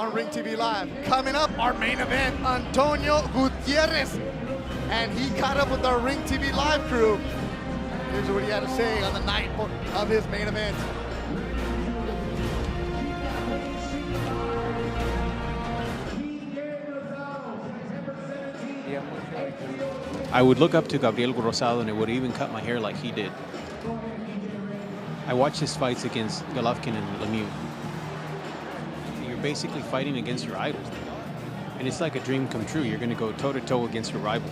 on Ring TV Live. Coming up, our main event, Antonio Gutierrez. And he caught up with our Ring TV Live crew. Here's what he had to say on the night of his main event. I would look up to Gabe Rosado and it would even cut my hair like he did. I watched his fights against Golovkin and Lemieux. You're basically fighting against your idols. And it's like a dream come true. You're going to go toe-to-toe against your rival.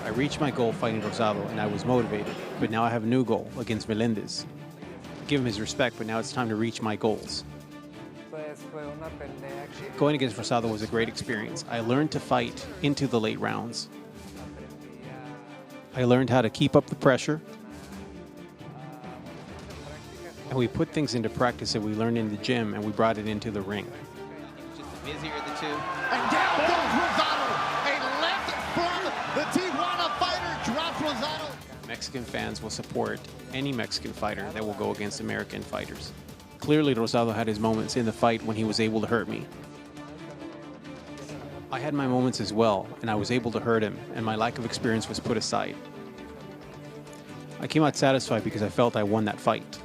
I reached my goal fighting Rosado and I was motivated. But now I have a new goal against Melendez. Give him his respect, but now it's time to reach my goals. Going against Rosado was a great experience. I learned to fight into the late rounds. I learned how to keep up the pressure. And we put things into practice that we learned in the gym and we brought it into the ring. Just the busier of the two. And down goes Rosado. A left from the Tijuana fighter drops Rosado. Mexican fans will support any Mexican fighter that will go against American fighters. Clearly, Rosado had his moments in the fight when he was able to hurt me. I had my moments as well, and I was able to hurt him, and my lack of experience was put aside. I came out satisfied because I felt I won that fight.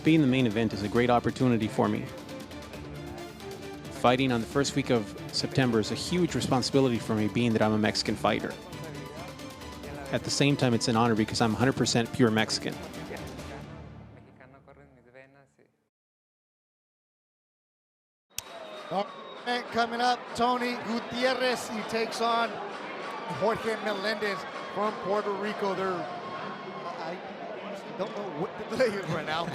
Being the main event is a great opportunity for me. Fighting on the first week of September is a huge responsibility for me, being that I'm a Mexican fighter. At the same time, it's an honor because I'm 100% pure Mexican. Coming up, Tony Gutierrez. He takes on Jorge Melendez from Puerto Rico. I don't know what the delay is right now,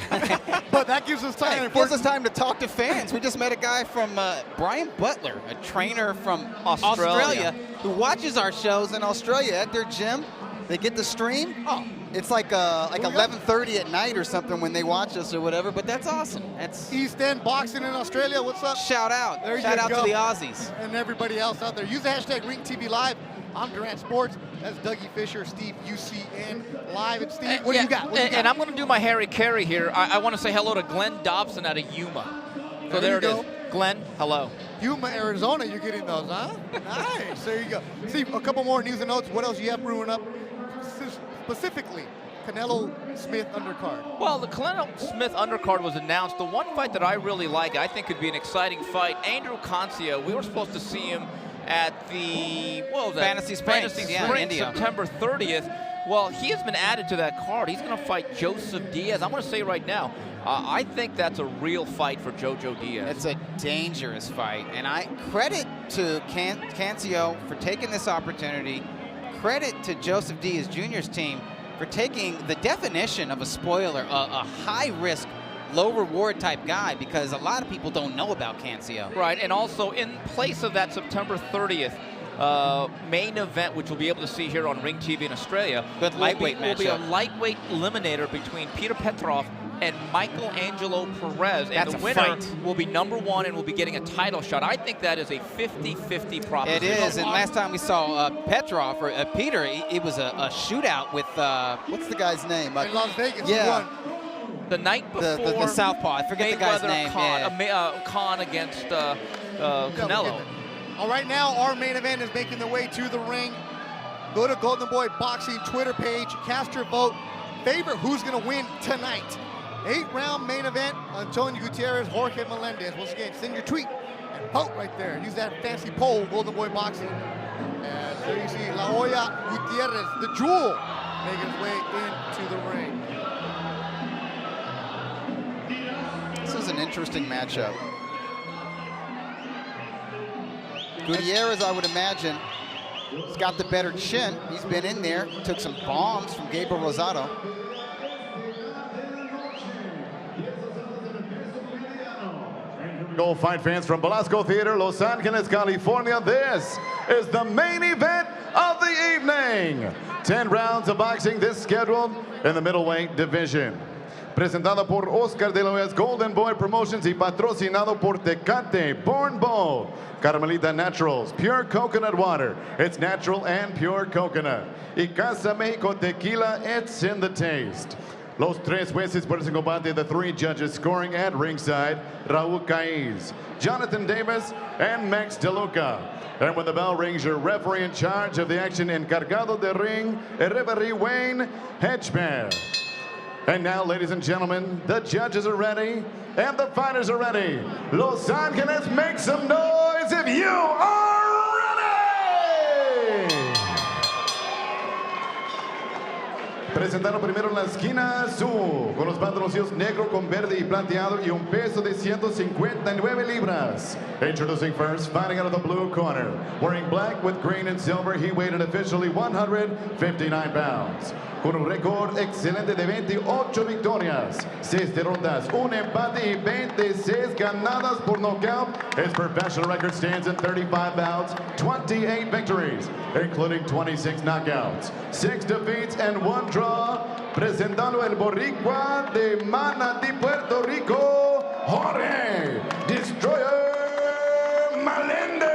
but that gives us time. It gives us time to talk to fans. We just met a guy from Brian Butler, a trainer from Australia, who watches our shows in Australia at their gym. They get the stream. Oh, it's like 11:30 at night or something when they watch us or whatever. But that's awesome. That's East End Boxing in Australia. What's up? Shout out. There Shout you out go. to the Aussies and everybody else out there. Use the hashtag Ring TV Live. I'm Durant Sports. That's Dougie Fisher, Steve UCN Live. And Steve, what do you got? What do you got? And I'm going to do my Harry Carey here. I want to say hello to Glenn Dobson out of Yuma. So there it is. Glenn, hello. Yuma, Arizona, you're getting those, huh? Nice. There you go. Steve, a couple more news and notes. What else you have brewing up? Specifically, Canelo Smith undercard. Well, the Canelo Smith undercard was announced. The one fight that I really like, I think could be an exciting fight, Andrew Cancio. We were supposed to see him at the Fantasy Springs, in India. September 30th. Well, he has been added to that card. He's going to fight Joseph Diaz. I'm going to say right now, I think that's a real fight for Jojo Diaz. It's a dangerous fight, and I credit to Cancio for taking this opportunity. Credit to Joseph Diaz Jr.'s team for taking the definition of a spoiler, a high-risk, low-reward type guy, because a lot of people don't know about Cancio. Right, and also in place of that September 30th main event, which we'll be able to see here on Ring TV in Australia, good lightweight matchup. Will be a lightweight eliminator between Peter Petrov and Michelangelo Perez. And the winner will be #1 and will be getting a title shot. I think that is a 50-50 proposition. It is, and last time we saw Petrov, or Peter, it was a shootout with, what's the guy's name? In Las Vegas, yeah. The night before, the Southpaw, I forget the guy's name. Khan against Canelo. All right, now our main event is making the way to the ring. Go to Golden Boy Boxing Twitter page, cast your vote. Favorite who's going to win tonight. 8-round main event, Antonio Gutierrez, Jorge Melendez. Once again, send your tweet and vote right there. Use that fancy poll, Golden Boy Boxing. And there you see La Hoya Gutierrez, the jewel, making his way into the ring. This is an interesting matchup. Gutierrez, I would imagine, he's got the better chin. He's been in there, took some bombs from Gabe Rosado. Go fight fans from Velasco Theater, Los Angeles, California. This is the main event of the evening. 10 rounds of boxing, this scheduled in the middleweight division. Presentado por Oscar de la Hoya's Golden Boy Promotions y patrocinado por Tecate, Born Bold, Carmelita Naturals, pure coconut water. It's natural and pure coconut. Y Casa Mexico Tequila, it's in the taste. Los tres jueces por ese combate, the three judges scoring at ringside, Raul Caiz, Jonathan Davis, and Max DeLuca. And when the bell rings, your referee in charge of the action, encargado de ring, el referee Wayne Hedgeman. And now, ladies and gentlemen, the judges are ready and the fighters are ready. Los Angeles, make some noise if you are presentando primero en la esquina azul, con los pantaloncillos negro con verde y plateado y un peso de 159 libras. Introducing first, fighting out of the blue corner, wearing black with green and silver, he weighed an officially 159 pounds. Con un récord excelente de 28 victorias, 6 derrotas, un empate y 26 ganadas por nocaut. His professional record stands at 35 bouts, 28 victories, including 26 knockouts, 6 defeats, and 1 draw. Presentando el boricua de Manatí, Puerto Rico, Jorge Destroyer Melendez.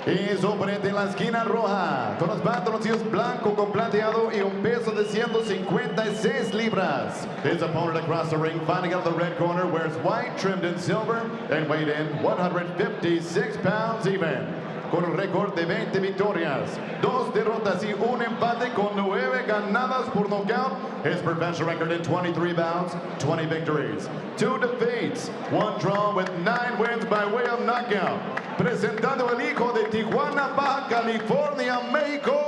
Y su oponente en la esquina roja, con los pantaloncillos blanco con plateado y un peso de 156 libras. His opponent across the ring, fighting out of the red corner, wears white trimmed in silver and weighed in 156 pounds even. Con un récord de 20 victorias, 2 derrotas y un empate con 9 ganadas por nocaut. His professional record in 23 bouts, 20 victories, 2 defeats, 1 draw with 9 wins by way of knockout. Presentando el hijo de Tijuana, Baja California, México,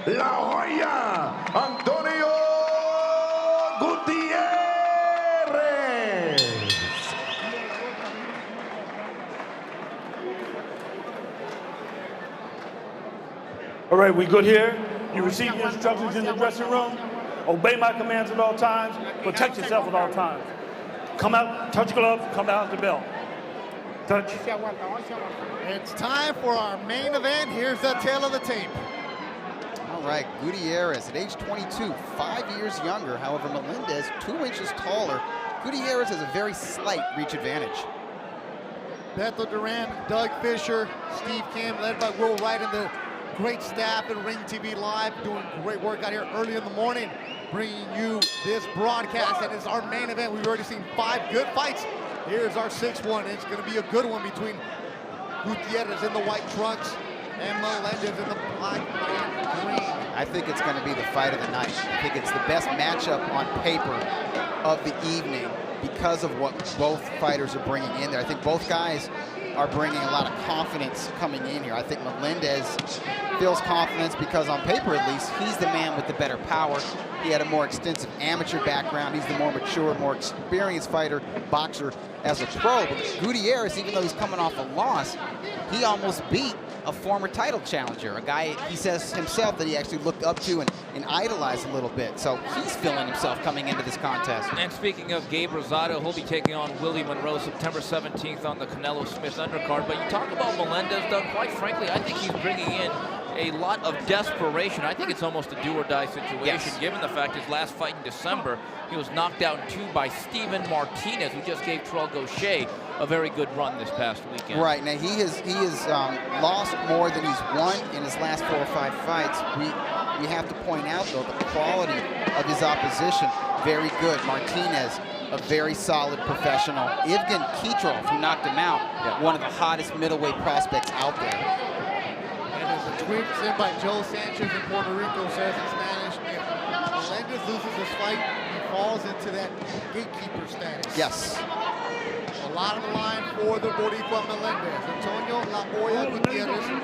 La Joya, Antonio Gutierrez. All right, we good here? You receive your instructions in the dressing room. Obey my commands at all times. Protect yourself at all times. Come out, touch gloves, come out the bell. Touch. It's time for our main event. Here's the tail of the tape. All right, Gutierrez at age 22, 5 years younger. However, Melendez, 2 inches taller. Gutierrez has a very slight reach advantage. Beto Duran, Doug Fisher, Steve Kim, led by Will Wright and the great staff at Ring TV Live, doing great work out here early in the morning, bringing you this broadcast. And it's our main event. We've already seen 5 good fights. Here's our 6th one. It's going to be a good one between Gutierrez in the white trunks and Melendez in the black and green. I think it's going to be the fight of the night. I think it's the best matchup on paper of the evening because of what both fighters are bringing in there. I think both guys are bringing a lot of confidence coming in here. I think Melendez feels confidence because on paper at least, he's the man with the better power. He had a more extensive amateur background. He's the more mature, more experienced fighter, boxer as a pro. But Gutierrez, even though he's coming off a loss, he almost beat a former title challenger, a guy he says himself that he actually looked up to and idolized a little bit. So he's feeling himself coming into this contest. And speaking of Gabe Rosado, he'll be taking on Willie Monroe September 17th on the Canelo Smith undercard. But you talk about Melendez, Doug, quite frankly, I think he's bringing in a lot of desperation. I think it's almost a do-or-die situation, given the fact his last fight in December, he was knocked out in 2 by Steven Martinez, who just gave Terrell Gaucher a very good run this past weekend. Right, now he has lost more than he's won in his last 4 or 5 fights. We have to point out, though, the quality of his opposition, very good. Martinez, a very solid professional. Evgen Kitrov, who knocked him out, one of the hottest middleweight prospects out there. Tweet sent by Joe Sanchez in Puerto Rico says in Spanish, if Melendez loses this fight, he falls into that gatekeeper status. Yes. A lot on the line for the Boricua Melendez. Antonio La Hoya Gutierrez from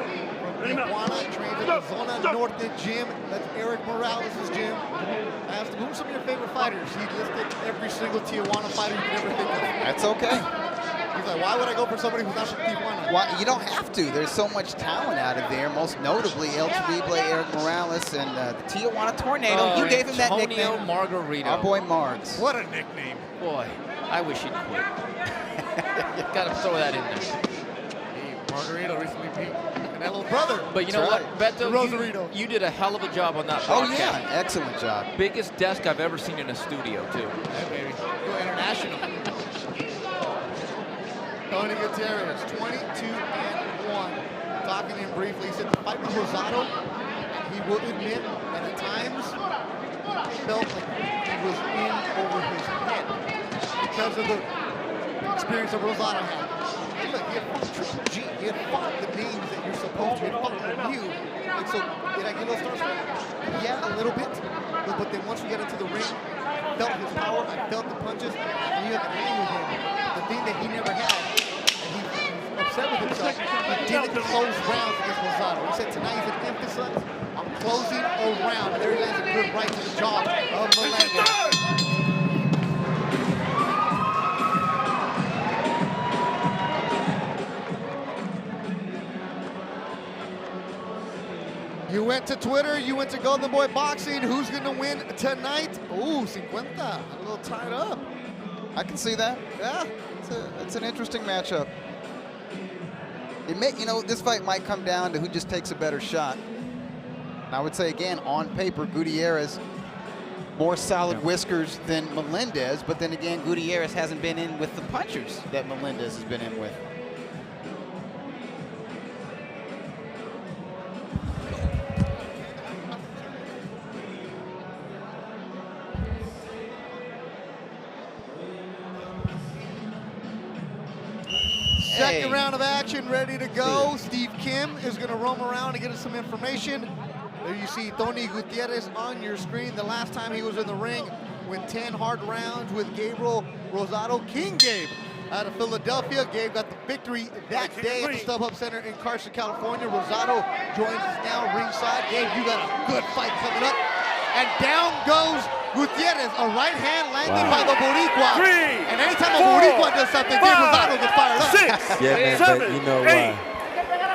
Tijuana, trains at the Zona Norte gym. That's Eric Morales' gym. I asked him, who's some of your favorite fighters? He listed every single Tijuana fighter you could ever think of. That's okay. He's like, why would I go for somebody who's not from Tijuana? Well, you don't have to. There's so much talent out of there, most notably El Terrible, Eric Morales, and the Tijuana Tornado. You gave him that nickname. Antonio Margarito. Our boy Margs. What a nickname. Boy, I wish he'd quit. You gotta throw that in there. Hey, Margarito recently beat Canelo's brother. But you know what, Beto, Rosarito. you did a hell of a job on that Oh, podcast. yeah, excellent job. Biggest desk I've ever seen in a studio, too. Yeah, baby. Go international. Tony Gutierrez, 22-1. Talking to him briefly, he said the fight with Rosado, he will admit that at times he felt like he was in over his head because of the experience that Rosado had. And look, he had fought Triple G, he had fought the names that you're supposed to, he had fought Lemieux. Like, so, did I get a little starstruck? Yeah, a little bit. But then once we got into the ring, I felt his power, I felt the punches, I knew I could hang with him. The thing that he never had, and he was upset with himself, he didn't close rounds against Rosado. He said tonight he's an emphasis on closing a round. And there he lands a good right to the jaw of Melendez. You went to Twitter, you went to Golden Boy Boxing. Who's going to win tonight? Ooh, 50. A little tied up. I can see that. Yeah, it's an interesting matchup. This fight might come down to who just takes a better shot. And I would say, again, on paper, Gutierrez, more solid whiskers than Melendez. But then again, Gutierrez hasn't been in with the punchers that Melendez has been in with. Second round of action ready to go. Steve Kim is going to roam around and get us some information. There you see Tony Gutierrez on your screen. The last time he was in the ring went 10 hard rounds with Gabe Rosado. King Gabe out of Philadelphia. Gabe got the victory that day at the StubHub Center in Carson, California. Rosado joins us now ringside. Gabe, you got a good fight coming up. And down goes Gutierrez, a right hand landed by the Boricua. And anytime a Boricua does something, Gabe Rosado gets fired up. Yeah, man, but you know,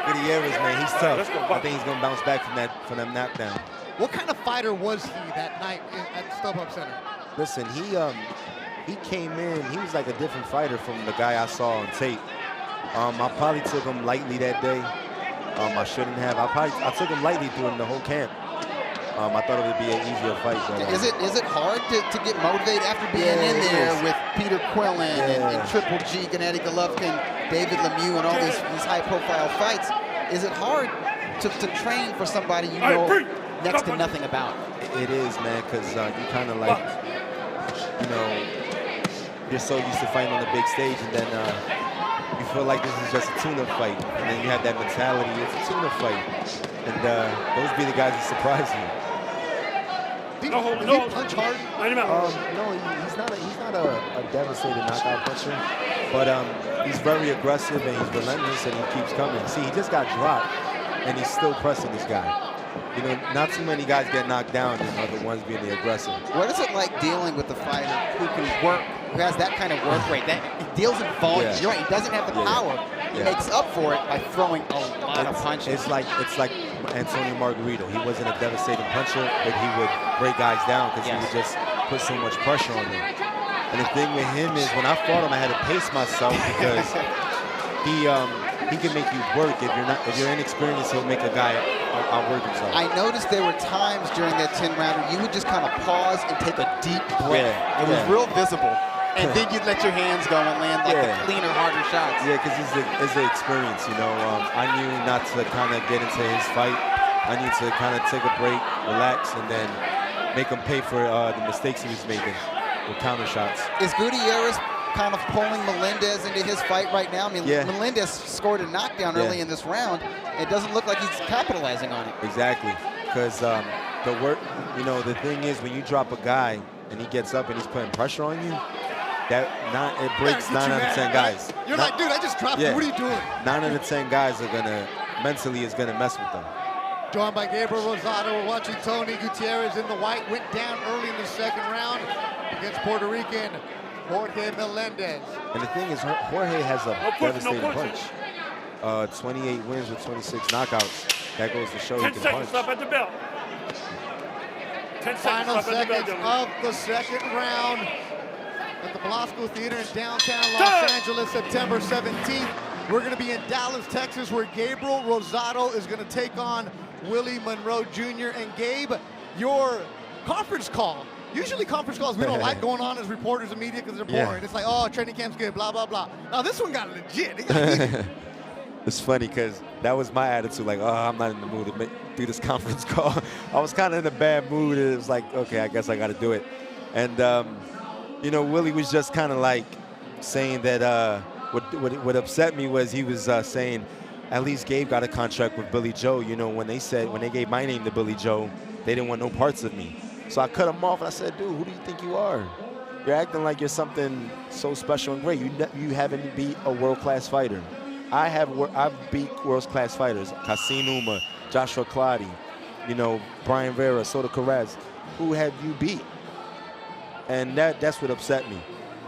Gutierrez, man, he's tough. I think he's going to bounce back from that knockdown. What kind of fighter was he that night at the StubHub Center? Listen, he came in, he was like a different fighter from the guy I saw on tape. I probably took him lightly that day. I shouldn't have. I took him lightly during the whole camp. I thought it would be an easier fight. But, is it hard to get motivated after being in there with Peter Quillen and Triple G, Gennady Golovkin, David Lemieux, and all these high-profile fights? Is it hard to train for somebody you know next to nothing about? It is, man, because you kind of like, you know, you're so used to fighting on the big stage, and then you feel like this is just a tune-up fight, and then you have that mentality, it's a tune-up fight, and those be the guys that surprise you. Did he punch hard? No, he's not a devastating knockout puncher, but he's very aggressive and he's relentless and he keeps coming. See, he just got dropped and he's still pressing this guy. You know, not too many guys get knocked down and are the ones being the aggressor. What is it like dealing with a fighter who can work, who has that kind of work rate? That he deals in volume. You're right, he doesn't have the power. He makes up for it by throwing a lot of punches. It's like Antonio Margarito. He wasn't a devastating puncher, but he would break guys down because he would just put so much pressure on them. And the thing with him is, when I fought him, I had to pace myself because he can make you work. If you're inexperienced, he'll make a guy outwork himself. I noticed there were times during that 10-rounder you would just kind of pause and take a deep breath. It was real visible. And then you'd let your hands go and land like the cleaner, harder shots. Yeah, because it's the experience, you know. I knew not to kind of get into his fight. I need to kind of take a break, relax, and then make him pay for the mistakes he was making with counter shots. Is Gutierrez kind of pulling Melendez into his fight right now? I mean, Melendez scored a knockdown early in this round. It doesn't look like he's capitalizing on it. Exactly, because the thing is, when you drop a guy and he gets up and he's putting pressure on you, it breaks 9 out of 10 guys. You're like, dude, I just dropped you. What are you doing? 9 out of 10 guys are mentally is gonna mess with them. Joined by Gabriel Rosado, we're watching Tony Gutierrez in the white. Went down early in the second round against Puerto Rican Jorge Melendez. And the thing is, Jorge has a devastating punch. 28 wins with 26 knockouts. That goes to show he can punch. Stop at the bell. 10 Final seconds of the second round at the Velasco Theater in downtown Los Angeles, September 17th. We're going to be in Dallas, Texas, where Gabriel Rosado is going to take on Willie Monroe Jr. And Gabe, your conference call. Usually conference calls we don't like going on as reporters and media because they're boring. It's like, oh, training camp's good, blah, blah, blah. Now this one got legit. It got It's funny because that was my attitude, like, oh, I'm not in the mood to do this conference call. I was kind of in a bad mood. It was like, okay, I guess I got to do it. And, you know, Willie was just kind of like saying that what upset me was he was saying, at least Gabe got a contract with Billy Joe. You know, when they gave my name to Billy Joe, they didn't want no parts of me. So I cut him off and I said, dude, who do you think you are? You're acting like you're something so special and great. You haven't beat a world-class fighter. I've beat world-class fighters, Kassim Uma, Joshua Clottey, you know, Brian Vera, Soto Carez. Who have you beat? And that's what upset me.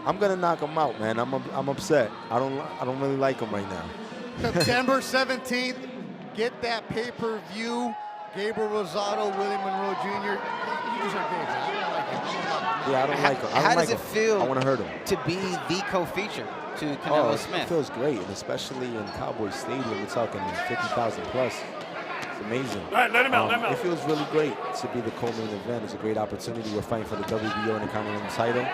I'm gonna knock him out, man. I'm upset. I don't really like him right now. September 17th, get that pay-per-view. Gabe Rosado, Willie Monroe Jr. You just heard Gabe. I don't like him. Yeah, I don't like him. How does it feel? I want to hurt him. To be the co-feature to Canelo Smith? It feels great, and especially in Cowboy Stadium, we're talking 50,000 plus. It's amazing. All right, let him out, let him out. It feels really great to be the co-main event. It's a great opportunity. We're fighting for the WBO Intercontinental title.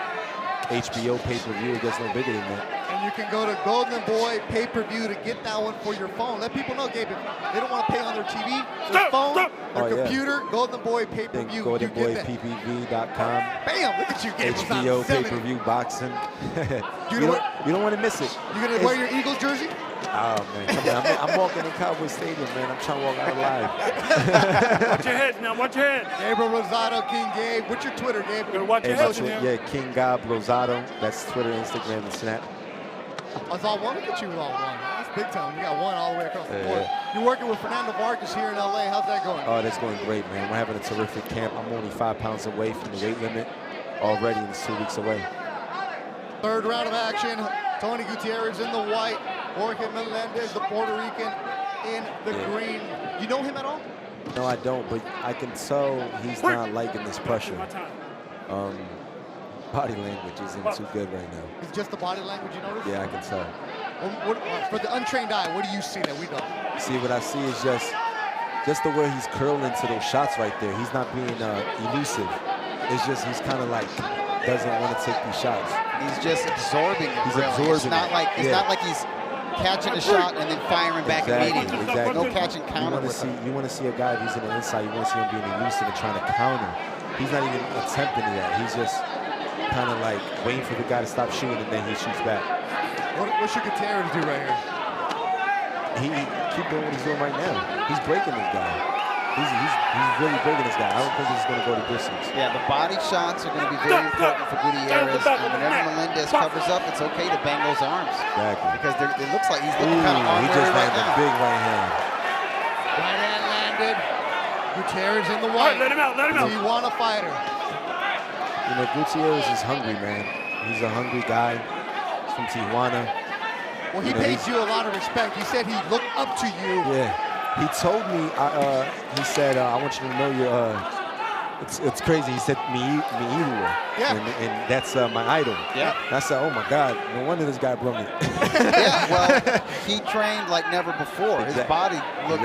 HBO pay-per-view, it gets no bigger than that. And you can go to Golden Boy pay-per-view to get that one for your phone. Let people know, Gabe, if they don't want to pay on their TV, their phone, their computer, Golden Boy pay-per-view. GoldenBoyPPV.com. Bam! Look at you, Gabe. HBO pay-per-view boxing. you don't want to miss it. You gonna wear your Eagles jersey? Oh, man, come on. I'm walking in Cowboy Stadium, man. I'm trying to walk out alive. Watch your head now, watch your head. Gabe Rosado, King Gabe. What's your Twitter, Gabe? Watch your head. Yeah, King Gabe Rosado. That's Twitter, Instagram, and Snap. Oh, it's all one? Look at you with all one. That's big time. You got one all the way across the board. You're working with Fernando Vargas here in LA. How's that going? Oh, that's going great, man. We're having a terrific camp. I'm only 5 pounds away from the weight limit already, and it's 2 weeks away. Third round of action. Tony Gutierrez in the white. Jorge Melendez, the Puerto Rican, in the green. You know him at all? No, I don't, but I can tell he's not liking this pressure. Body language isn't too good right now. It's just the body language you notice? Yeah, I can tell. For the untrained eye, what do you see that we don't? See, what I see is just the way he's curling to those shots right there. He's not being elusive. It's just he's kind of like doesn't want to take these shots. He's just absorbing it. He's really. absorbing it's not like he's catching a shot and then firing back immediately. Exactly. No catch and counter. You want to see a guy who's in the inside. You want to see him being elusive and trying to counter. He's not even attempting that. He's just kind of like waiting for the guy to stop shooting and then he shoots back. What should Gutierrez do right here? He keep doing what he's doing right now. He's breaking this guy. He's really breaking this guy. I don't think he's going to go the distance. Yeah, the body shots are going to be very important for Gutierrez. And whenever Melendez covers up, it's okay to bang those arms. Exactly. Because it looks like he's looking kind of he just landed a big right hand. Right hand landed. Gutierrez in the white. Let him out, let him out. Tijuana fighter. You know, Gutierrez is hungry, man. He's a hungry guy. He's from Tijuana. Well, he pays you a lot of respect. He said he looked up to you. Yeah. He told me, he said, I want you to know it's crazy. He said, mi ídolo. Yeah. And that's my idol. Yeah. And I said, oh my God, no wonder this guy brought me. Yeah, well, he trained like never before. His body looked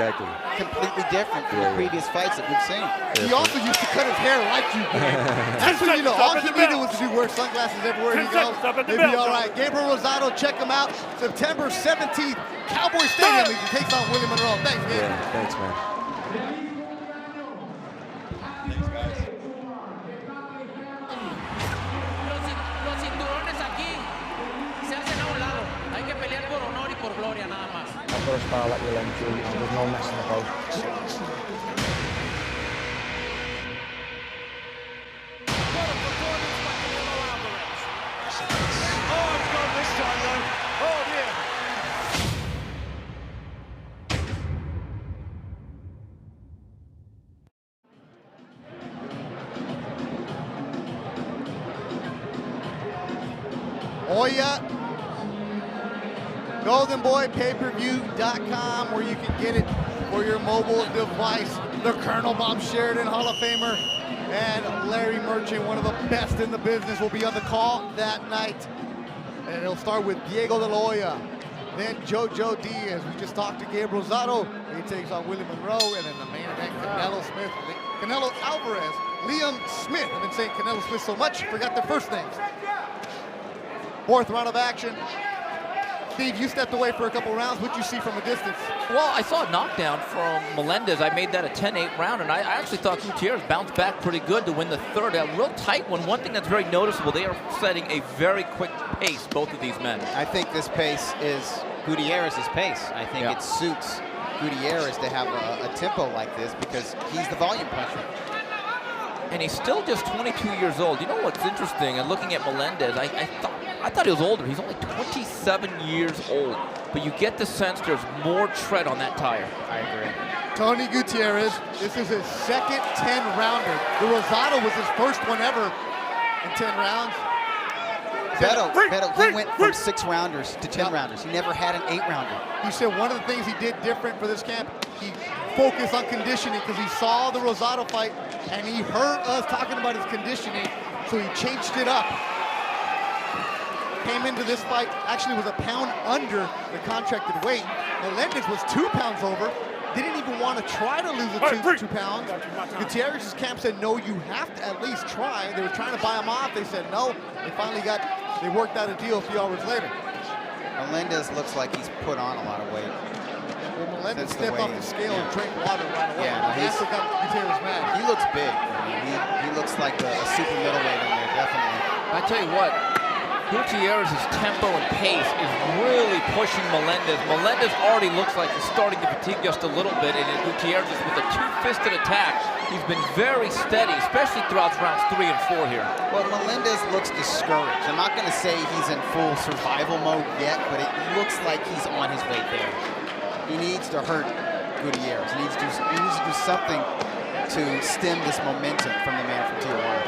completely different from the previous fights that we've seen. He also used to cut his hair like you did. That's what you know. All he needed was to wear sunglasses everywhere he goes. He'd be all right. Gabe Rosado, check him out. September 17th, Cowboy Stadium. He takes on Willie Monroe. Thanks, Gabe. Yeah, thanks, man. Los cinturones aquí se hacen a un lado. Hay que pelear por honor y por gloria nada más. I've got a style like you, there's no messing about. Oya, GoldenBoyPayPerView.com, where you can get it for your mobile device. The Colonel Bob Sheridan, Hall of Famer, and Larry Merchant, one of the best in the business, will be on the call that night. And it'll start with Diego De La Hoya, then Jojo Diaz. We just talked to Gabe Rosado. He takes on Willie Monroe, and then the main event, Canelo Smith, Canelo Alvarez, Liam Smith. I've been saying Canelo Smith so much, forgot their first names. Fourth round of action. Steve, you stepped away for a couple rounds. What'd you see from a distance? Well, I saw a knockdown from Melendez. I made that a 10-8 round, and I actually thought Gutierrez bounced back pretty good to win the third. A real tight one. One thing that's very noticeable, they are setting a very quick pace, both of these men. I think this pace is Gutierrez's pace. I think it suits Gutierrez to have a tempo like this because he's the volume puncher. And he's still just 22 years old. You know what's interesting? And looking at Melendez, I thought he was older. He's only 27 years old. But you get the sense there's more tread on that tire. I agree. Tony Gutierrez, this is his second 10-rounder. The Rosado was his first one ever in 10 rounds. Beto, he went from 6-rounders to 10-rounders. He never had an 8-rounder. He said one of the things he did different for this camp, he focused on conditioning because he saw the Rosado fight and he heard us talking about his conditioning, so he changed it up. Came into this fight, actually was a pound under the contracted weight. Melendez was 2 pounds over, didn't even want to try to lose the 2 pounds. Gutierrez's camp said, no, you have to at least try. They were trying to buy him off. They said no. They worked out a deal a few hours later. Melendez looks like he's put on a lot of weight. Well, Melendez stepped off the scale and drank water right away. Yeah, that's what got Gutierrez mad. He looks big. I mean, he looks like a super middleweight in there, definitely. I tell you what, Gutierrez's tempo and pace is really pushing Melendez. Melendez already looks like he's starting to fatigue just a little bit, and Gutierrez with a two-fisted attack, he's been very steady, especially throughout rounds 3 and 4 here. Well, Melendez looks discouraged. I'm not going to say he's in full survival mode yet, but it looks like he's on his way there. He needs to hurt Gutierrez. He needs to do something to stem this momentum from the man from Tijuana.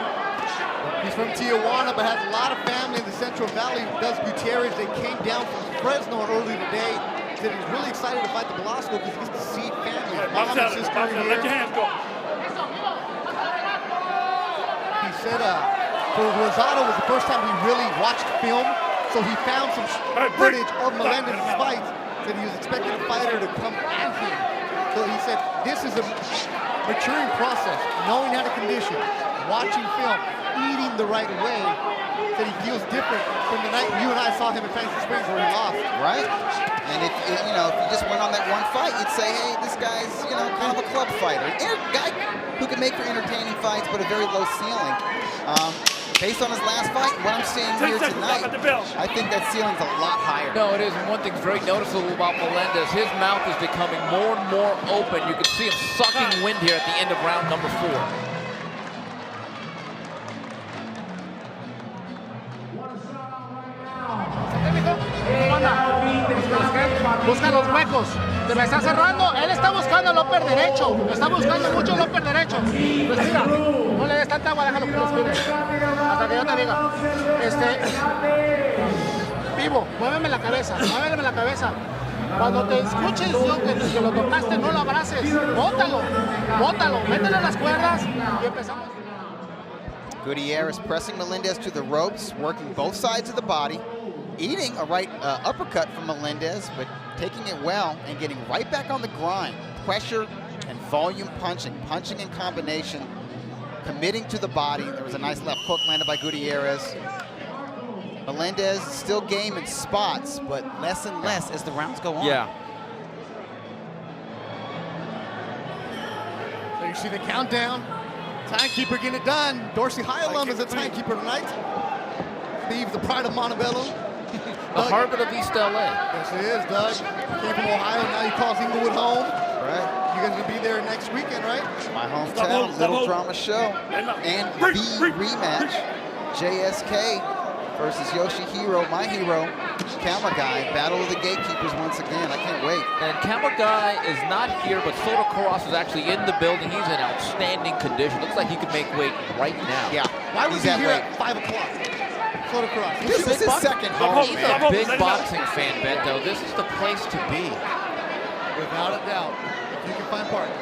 He's from Tijuana, but has a lot of family in the Central Valley. Does Gutierrez? They came down from Fresno early today. Said he's really excited to fight the Velasco because he gets to see family. Mom and sister here. Let your hands go. He said for Rosado was the first time he really watched film, so he found some footage of Melendez's fights. Said he was expecting a fighter to come at him. So he said this is a maturing process, knowing how to condition, watching film, eating the right way. Said he feels different from the night you and I saw him in Fancy Springs where he lost. Right. And if you just went on that one fight, you'd say, hey, this guy's kind of a club fighter, a guy who can make for entertaining fights, but a very low ceiling. Based on his last fight, what I'm seeing here tonight, I think that ceiling's a lot higher. No, it is. And one thing's very noticeable about Melendez, his mouth is becoming more and more open. You can see him sucking wind here at the end of round number 4. Busca los huecos, se me está cerrando, él está buscando el upper derecho, está buscando mucho el upper derecho. Respira, no le des tanta agua, déjalo que respire, hasta que yo te diga. Vivo, muéveme la cabeza, muéveme la cabeza. Cuando te escuches yo que lo tocaste, no lo abraces, bótalo, mételo en las cuerdas y empezamos. Gutierrez pressing Melendez to the ropes, working both sides of the body, eating a right uppercut from Melendez, but taking it well and getting right back on the grind. Pressure and volume punching in combination, committing to the body. There was a nice left hook landed by Gutierrez. Melendez still game in spots, but less and less as the rounds go on. Yeah. So you see the countdown. Timekeeper getting it done. Dorsey High alum is a timekeeper tonight. Steve, the pride of Montebello. The heart of East LA. Yes, he is, Doug. Came from Ohio, now he calls Inglewood home. Right. You guys gonna be there next weekend, right? My hometown, Little Drama Show. And the rematch, JSK versus Yoshihiro, my hero, Kamagai. Battle of the Gatekeepers once again. I can't wait. And Kamagai is not here, but Soto Cross is actually in the building. He's in outstanding condition. Looks like he could make weight right now. Yeah. Why was he here at 5 o'clock? Soto Cross. This is his second home. He's a big boxing fan, Beto. This is the place to be. Without a doubt. If you can find parking.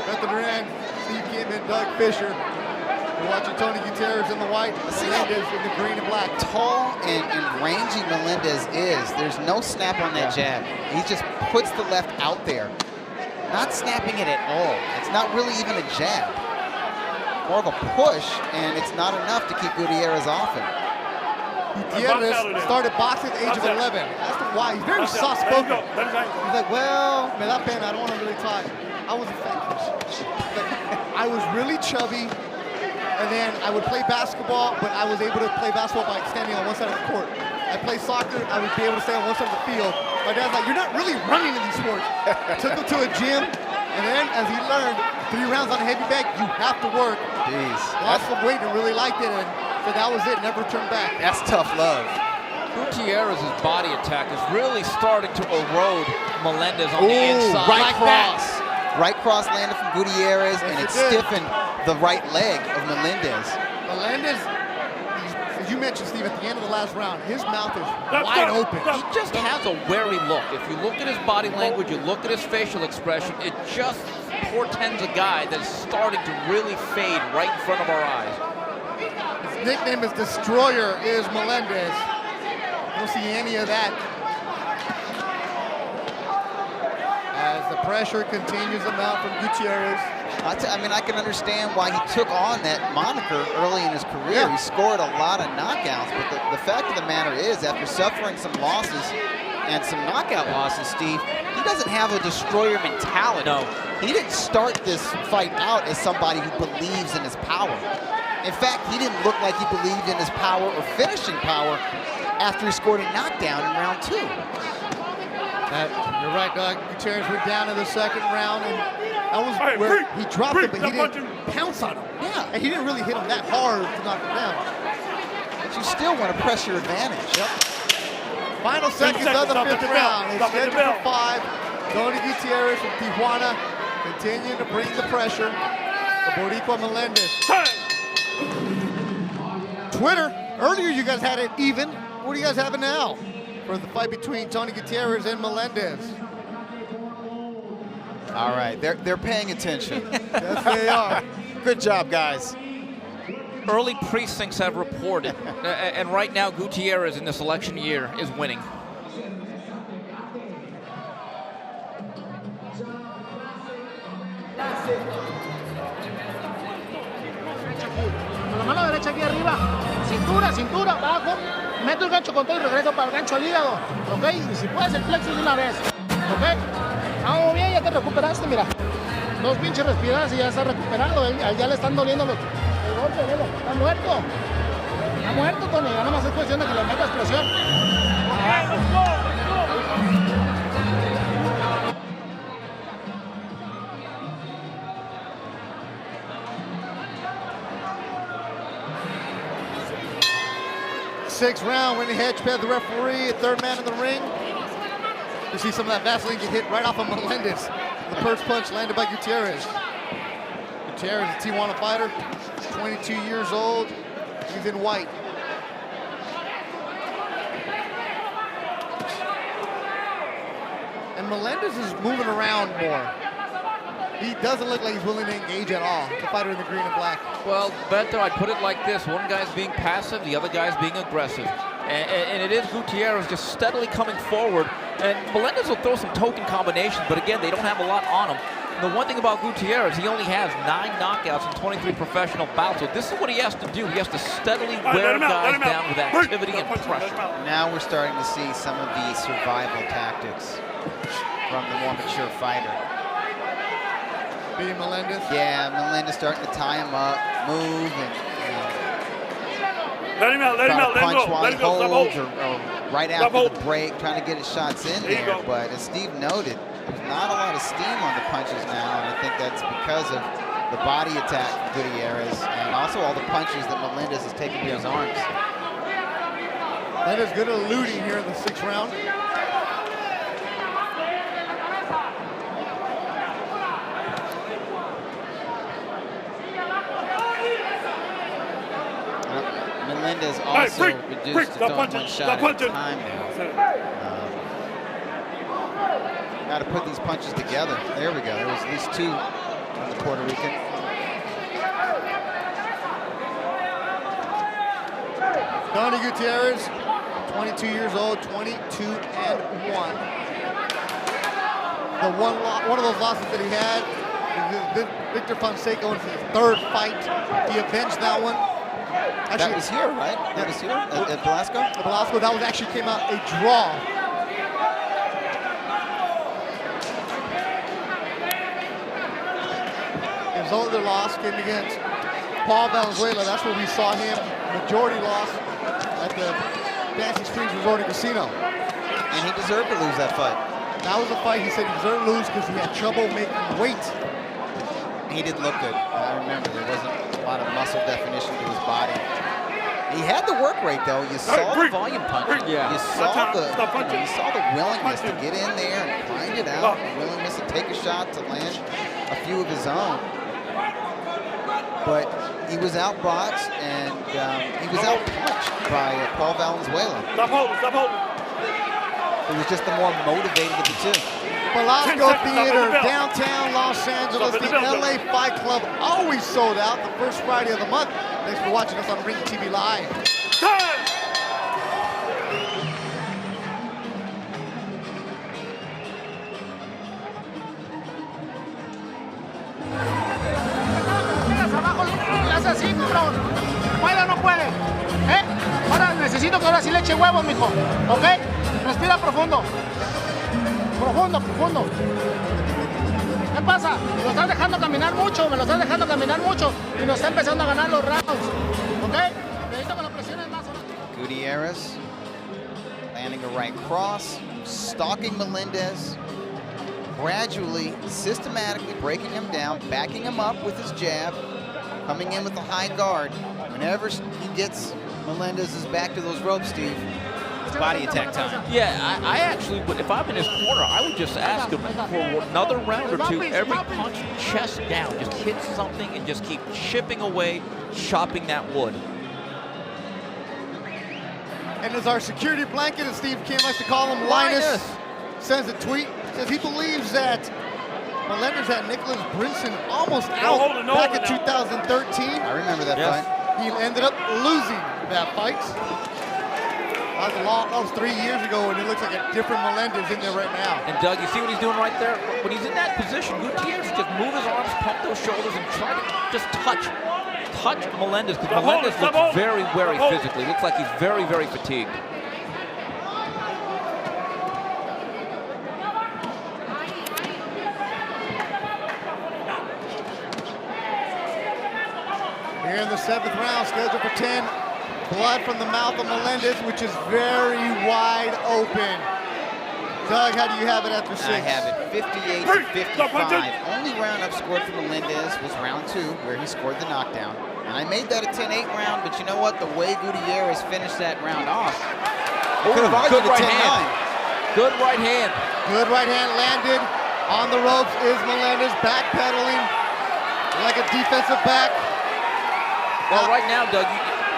Beto Duran, Steve Kidman, Doug Fisher. You're watching Tony Gutierrez in the white, Melendez in the green and black. Tall and rangy Melendez is. There's no snap on that jab. He just puts the left out there. Not snapping it at all. It's not really even a jab. More of a push, and it's not enough to keep Gutierrez off him. Gutierrez started boxing at the age of 11. That's why. He's very soft-spoken. He's like, well, me da pena, I don't want to really talk. I was affected. I was really chubby, and then I would play basketball, but I was able to play basketball by standing on one side of the court. I play soccer, I would be able to stay on one side of the field. My dad's like, you're not really running in these sports. Took him to a gym, and then as he learned, 3 rounds on a heavy bag, you have to work. Jeez. Lost some weight and really liked it, and so that was it, never turned back. That's tough love. Gutierrez's body attack is really starting to erode Melendez on the inside. Right cross. Right cross landed from Gutierrez, and it stiffened the right leg of Melendez. Melendez, as you mentioned, Steve, at the end of the last round, his mouth is wide open. He just has a wary look. If you look at his body language, you look at his facial expression, it just portends a guy that's starting to really fade right in front of our eyes. His nickname is Destroyer, is Melendez. Don't see any of that. As the pressure continues to mount from Gutierrez. I mean, I can understand why he took on that moniker early in his career. He scored a lot of knockouts, but the fact of the matter is, after suffering some losses and some knockout losses, Steve, he doesn't have a destroyer mentality. No. He didn't start this fight out as somebody who believes in his power. In fact, he didn't look like he believed in his power or finishing power after he scored a knockdown in round 2. You're right, Doug. Gutierrez went down in the second round, and that was where he dropped it, but he didn't pounce on him. Yeah. And he didn't really hit him that hard to knock him down. But you still want to press your advantage. Yep. Final seconds of the 5th round. It's scheduled for 5. Tony Gutierrez from Tijuana continuing to bring the pressure. The Boricua Melendez. Twitter, earlier you guys had it even. What do you guys have it now for the fight between Tony Gutierrez and Melendez? All right, they're paying attention. Yes, they are. Good job, guys. Early precincts have reported, and right now Gutierrez in this election year is winning. Con la mano derecha aquí arriba, cintura, cintura, abajo, meto el gancho con todo y regreso para el gancho al hígado, ¿ok? Y si puedes el plexo de una vez, ¿ok? Vamos bien, ya te recuperaste, mira. 2 pinches respiradas y ya está recuperado, ya le están doliendo el golpe, velo, está muerto. Está muerto, Tony, ya nada más es cuestión de que le metas presión. Abajo. 6th round, winning hedge pad the referee, 3rd man in the ring. You see some of that Vaseline get hit right off of Melendez. The first punch landed by Gutierrez. Gutierrez, a Tijuana fighter, 22 years old. He's in white. And Melendez is moving around more. He doesn't look like he's willing to engage at all, the fighter in the green and black. Well, Beto, I'd put it like this. One guy's being passive, the other guy's being aggressive. And it is Gutierrez just steadily coming forward. And Melendez will throw some token combinations, but again, they don't have a lot on him. The one thing about Gutierrez, he only has 9 knockouts in 23 professional bouts. So this is what he has to do. He has to steadily wear guys down with activity and pressure. Now we're starting to see some of the survival tactics from the more mature fighter. Being Melendez? Yeah, Melendez starting to tie him up, move, and let him out, let him out, let him go. while he holds, or right after the break, trying to get his shots in there. But as Steve noted, there's not a lot of steam on the punches now, and I think that's because of the body attack from Gutierrez and also all the punches that Melendez has taken to his arms. Melendez good at eluding here in the 6th round. Melendez also reduced to throwing 1 shot at a time now. Got to put these punches together. There we go. There was at least 2 from the Puerto Rican. Tony Gutierrez, 22 years old, 22-1. One of those losses that he had, Victor Fonseca was his 3rd fight. He avenged that one. That was here, right? That was here at Velasco? At Velasco, that was actually came out a draw. His other loss came against Paul Valenzuela. That's where we saw him. Majority loss at the Dancing Springs Resort and Casino. And he deserved to lose that fight. That was a fight he said he deserved to lose because he had trouble making weight. He didn't look good. I remember there wasn't a lot of muscle definition to his body. He had the work rate though. You saw the volume punch. Yeah. You saw the willingness to get in there and grind it out. The willingness to take a shot, to land a few of his own. But he was outboxed and he was outpunched by Paul Valenzuela. Stop holding, stop holding. It was just the more motivated of the two. Velasco Theater, downtown Los Angeles, the LA Fight Club, always sold out the first Friday of the month. Thanks for watching us on Ring TV Live. Así, cabrón. ¿Puede o no puede? Ahora necesito que ahora sí le eche huevos, mijo. ¿Ok? Respira profundo. Profundo, profundo. ¿Qué pasa? Me lo estás dejando caminar mucho, y nos está empezando a ganar los rounds. ¿Ok? Necesito que lo presiones más. Gutierrez landing a right cross, stalking Melendez, gradually, systematically breaking him down, backing him up with his jab, coming in with the high guard. Whenever he gets Melendez's back to those ropes, Steve, it's body attack time. Yeah, I actually would, if I'm in his corner, I would just ask him for another round or two, every punch, chest down, just hit something and just keep chipping away, chopping that wood. And as our security blanket, as Steve Kim likes to call him, Linus sends a tweet, says he believes that Melendez had Nicholas Brinson almost out back in 2013. I remember that fight. He ended up losing that fight. That was 3 years ago, and it looks like a different Melendez in there right now. And Doug, you see what he's doing right there? When he's in that position, Gutierrez just move his arms, pump those shoulders, and try to just touch Melendez, because Melendez looks very, very physically. Looks like he's very, very fatigued. Here in the 7th round, scheduled for 10. Blood from the mouth of Melendez, which is very wide open. Doug, how do you have it after 6? I have it 58 to 55. Only round I've scored for Melendez was round 2, where he scored the knockdown. And I made that a 10-8 round, but you know what? The way Gutierrez finished that round off, could have argued a 10-9. Good right hand. Good right hand landed. On the ropes is Melendez, backpedaling like a defensive back. Well, right now, Doug,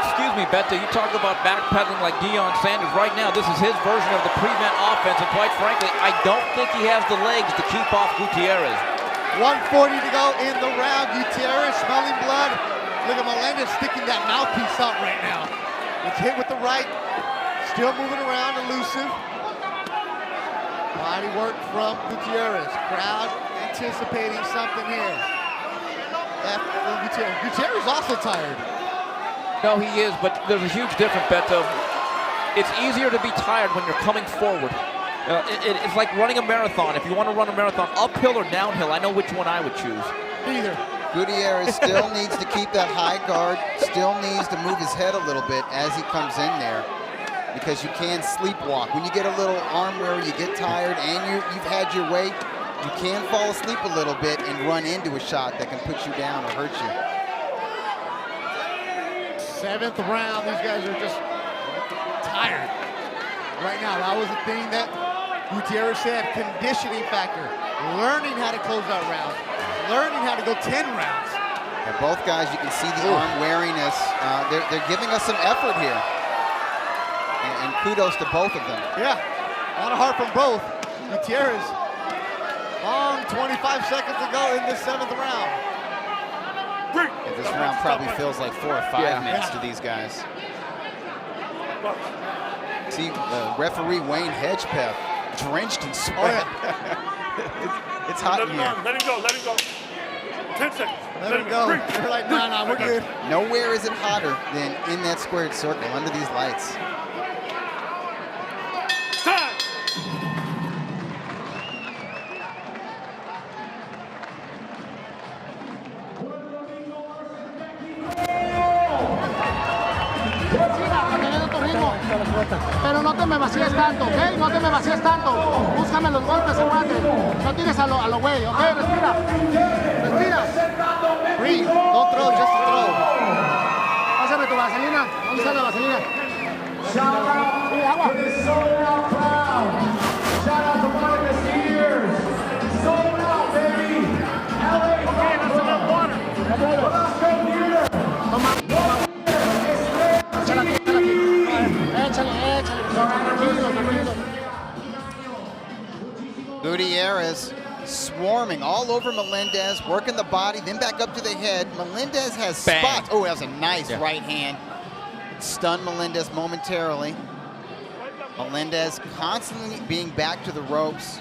excuse me, Beto, you talk about backpedaling like Deion Sanders. Right now, this is his version of the prevent offense, and quite frankly, I don't think he has the legs to keep off Gutierrez. 1:40 to go in the round. Gutierrez smelling blood. Look at Melendez sticking that mouthpiece out right now. It's hit with the right. Still moving around, elusive. Body work from Gutierrez. Crowd anticipating something here. Gutierrez also tired. No, he is, but there's a huge difference, Beto. It's easier to be tired when you're coming forward. It's like running a marathon. If you want to run a marathon, uphill or downhill, I know which one I would choose. Either. Gutierrez still needs to keep that high guard, still needs to move his head a little bit as he comes in there, because you can sleepwalk. When you get a little arm wear, you get tired, and you've had your weight, you can fall asleep a little bit and run into a shot that can put you down or hurt you. 7th round, these guys are just tired right now. That was the thing that Gutierrez said, conditioning factor, learning how to close out rounds, learning how to go 10 rounds. And both guys, you can see the arm weariness. They're giving us some effort here. And kudos to both of them. Yeah, a lot of heart from both. Gutierrez, long 25 seconds to go in the 7th round. And this round probably feels like 4 or 5 minutes to these guys. See, referee Wayne Hedgepeth drenched in sweat. It's hot in here. Let him go, let him go. 10 seconds. Let him go. They're like, nah, we're good. Nowhere is it hotter than in that squared circle under these lights. Time. Manteniendo tu ritmo. Pero no te me vacíes tanto, ¿ok? No te me vacíes tanto. Búscame los golpes, aguante. No tires a lo güey, ¿ok? Respira. Respira. Breathe. Don't throw, just to throw. Pásame tu vaselina. ¿Dónde está la vaselina? Shout out to the sold out crowd. Shout out to Monica Skiers. Sold out, baby. LA. Okay, that's enough water. Let's go here. Toma. Échale aquí, échale aquí. Échale. Tranquilo. Gutierrez swarming all over Melendez, working the body, then back up to the head. Melendez has spots. Oh, that was a nice right hand. Stunned Melendez momentarily. Melendez constantly being back to the ropes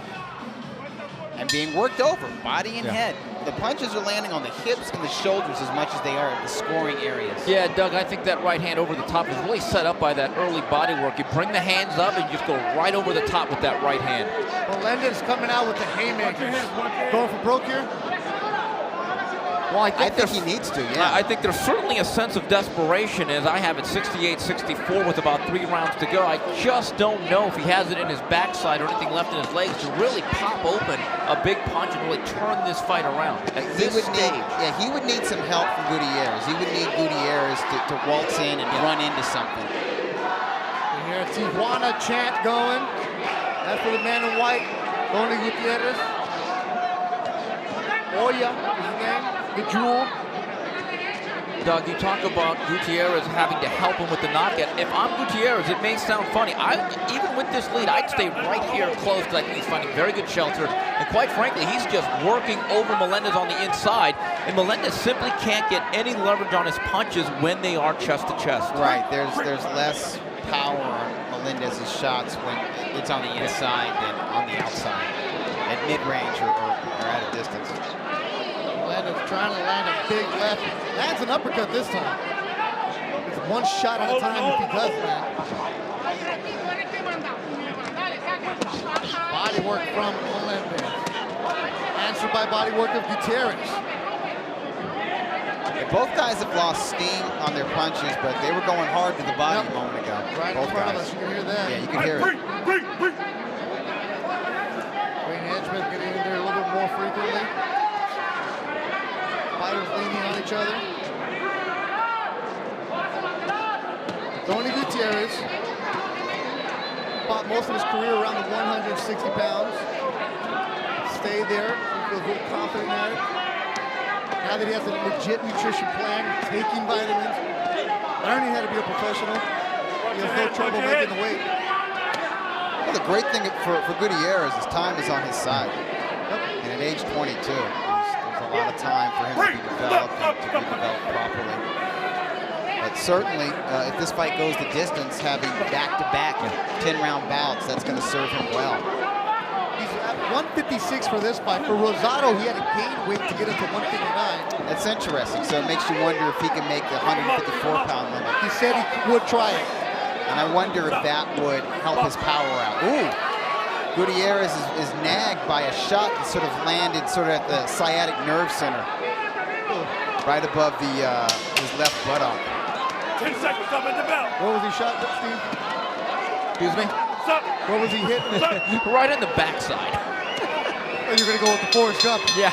and being worked over, body and head. The punches are landing on the hips and the shoulders as much as they are at the scoring areas. Yeah, Doug, I think that right hand over the top is really set up by that early body work. You bring the hands up and you just go right over the top with that right hand. Melendez coming out with the haymakers. Going for broke here? Well, I think he needs to, yeah. I think there's certainly a sense of desperation as I have it 68-64 with about 3 rounds to go. I just don't know if he has it in his backside or anything left in his legs to really pop open a big punch and really turn this fight around at this stage. He would need some help from Gutierrez. He would need Gutierrez to waltz in and run into something. You hear a Tijuana chant going. That's for the man in white, going to Gutierrez. Oya is his name. The Jewel. Doug, you talk about Gutierrez having to help him with the knockout. If I'm Gutierrez, it may sound funny. Even with this lead, I'd stay right here close because I think he's finding very good shelter. And quite frankly, he's just working over Melendez on the inside. And Melendez simply can't get any leverage on his punches when they are chest to chest. Right, there's less power on Melendez's shots when it's on the inside than on the outside. At mid-range or at a distance. Melendez trying to land a big left. Lands an uppercut this time. It's one shot at a time if he does that. Body work from Melendez. Answered by body work of Gutierrez. Yeah, both guys have lost steam on their punches, but they were going hard to the body a moment ago. Right both in front guys. of us, you can hear that. Yeah, you can hear it. Wayne Hedgeman getting in there a little bit more frequently. Fighters leaning on each other. Tony Gutierrez fought most of his career around the 160 pounds. Stayed there, he feels very confident in it. Now that he has a legit nutrition plan, taking vitamins, learning how to be a professional, he has no trouble making the weight. Well, the great thing for Gutierrez is time is on his side. And at age 22, there's a lot of time for him to be developed and to be developed properly. But certainly, if this fight goes the distance, having back-to-back 10-round bouts, that's going to serve him well. He's at 156 for this fight. For Rosado, he had to gain weight to get into 159. That's interesting. So it makes you wonder if he can make the 154-pound limit. He said he would try it. And I wonder if that would help his power out. Ooh! Gutierrez is nagged by a shot that sort of landed sort of at the sciatic nerve center. Right above his left buttock. 10 seconds up at the bell. Where was he shot, Steve? Excuse me? Where was he hit? Right in the backside. Oh, you're going to go with the Forrest Gump. Yeah.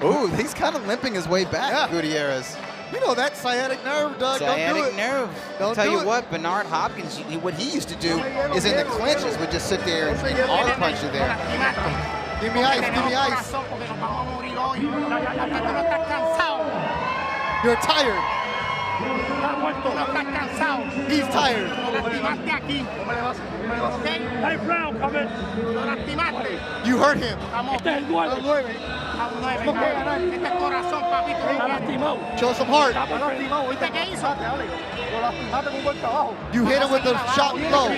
Ooh, he's kind of limping his way back, Gutierrez. You know that sciatic nerve, Doug. Sciatic Don't do it. nerve. Don't Tell do you it. what, Bernard Hopkins, what he used to do is in the clinches would just sit there and arm punch you there. Give me ice, give me ice. You're tired. He's tired. You hurt him. Show some heart. You hit him with the shot low.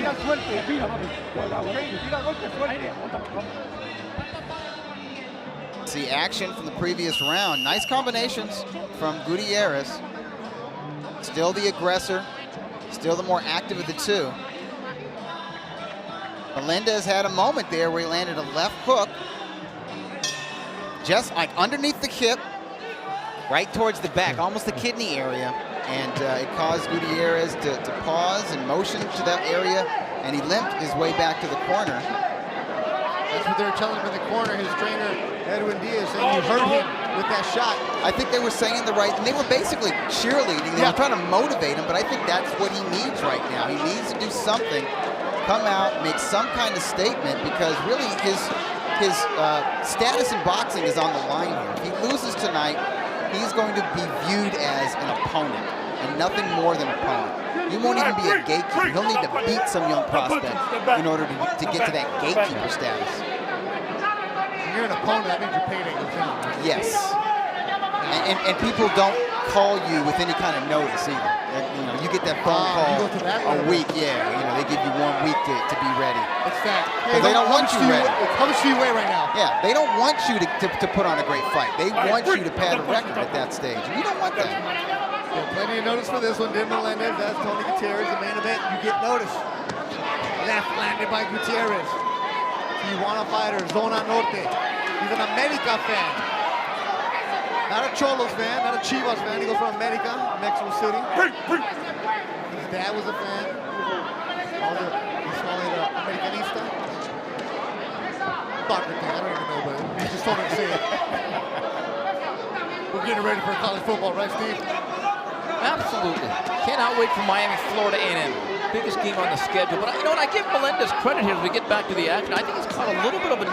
see action from the previous round. Nice combinations from Gutierrez. Still the aggressor, still the more active of the two. Melendez had a moment there where he landed a left hook, just like underneath the hip, right towards the back, almost the kidney area. And it caused Gutierrez to pause and motion to that area, and he limped his way back to the corner. That's what they were telling him in the corner. His trainer, Edwin Diaz, saying you hurt him with that shot. I think they were saying the right, and they were basically cheerleading. They were trying to motivate him, but I think that's what he needs right now. He needs to do something, come out, make some kind of statement, because really his status in boxing is on the line here. If he loses tonight, he's going to be viewed as an opponent and nothing more than an opponent. He won't even be a gatekeeper. He'll need to beat some young prospect in order to get to that gatekeeper status. When you're an opponent, that means your payday goes down. Right? Yes. And people don't call you with any kind of notice either. You get that phone call a week, they give you 1 week to be ready. It's that. Hey, they don't want you ready. How much do you weigh right now? Yeah, they don't want you to put on a great fight. They want you to pad a record at that stage. And you don't want that. Plenty of notice for this one. Did Melendez, that's Tony Gutierrez, the main event. You get notice. Left landed by Gutierrez. Tijuana fighter, Zona Norte. He's an America fan. Not a Cholos fan, not a Chivas fan. He goes from America, Mexico City. His dad was a fan. He's called it Americanista. Soccer thing, I don't even know, but he just told me to say it. We're getting ready for college football, right, Steve? Absolutely. Cannot wait for Miami, Florida A&M. Biggest game on the schedule. But you know what? I give Melendez credit here as we get back to the action. I think he's caught a little bit of a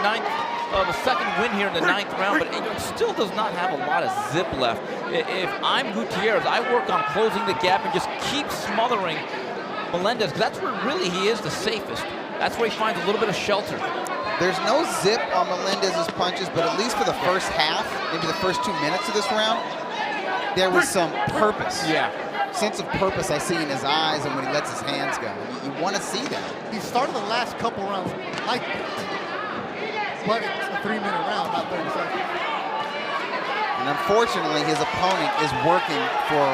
second win here in the 9th round, but it still does not have a lot of zip left. If I'm Gutierrez, I work on closing the gap and just keep smothering Melendez, because that's where really he is the safest. That's where he finds a little bit of shelter. There's no zip on Melendez's punches, but at least for the first half, maybe the first 2 minutes of this round, there was some purpose. Yeah. Sense of purpose I see in his eyes and when he lets his hands go. You want to see that. He started the last couple rounds like that. But it's a 3-minute round, not 30 seconds. And unfortunately, his opponent is working for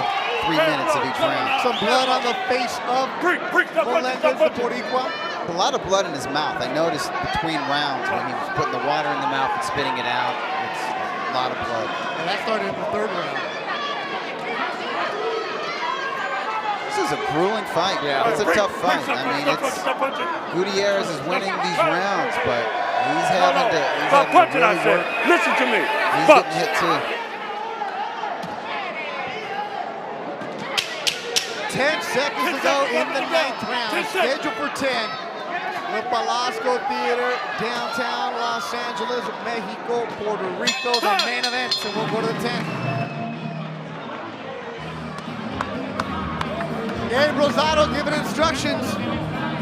3 minutes of each round. Some blood on the face of Melendez, the Boricua. A lot of blood in his mouth. I noticed between rounds when he was putting the water in the mouth and spitting it out. It's a lot of blood. And that started in the 3rd round. This is a grueling fight. Yeah. It's a tough fight. I mean, Gutierrez is winning these rounds, but he's having to really work. Listen to me. He's getting hit too. 10 seconds to go in the 9th round. Scheduled for 10. The Palasco Theater, downtown Los Angeles, Mexico, Puerto Rico, the main event. So we'll go to the 10th. Gabe Rosado giving instructions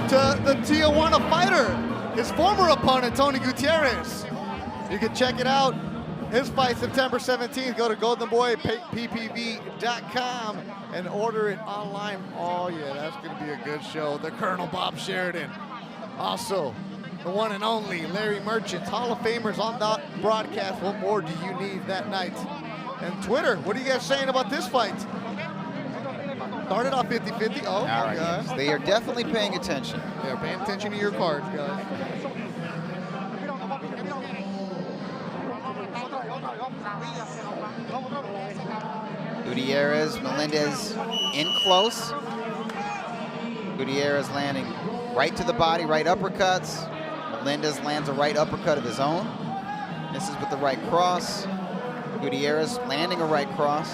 to the Tijuana fighter, his former opponent, Tony Gutierrez. You can check it out. His fight September 17th. Go to goldenboyppv.com and order it online. Oh yeah, that's gonna be a good show. The Colonel Bob Sheridan. Also, the one and only Larry Merchant, Hall of Famers on the broadcast. What more do you need that night? And Twitter, what are you guys saying about this fight? Started off 50-50. Oh my gosh. They are definitely paying attention. Yeah, paying attention to your cards, guys. Gutierrez, Melendez in close. Gutierrez landing right to the body, right uppercuts. Melendez lands a right uppercut of his own. Misses with the right cross. Gutierrez landing a right cross.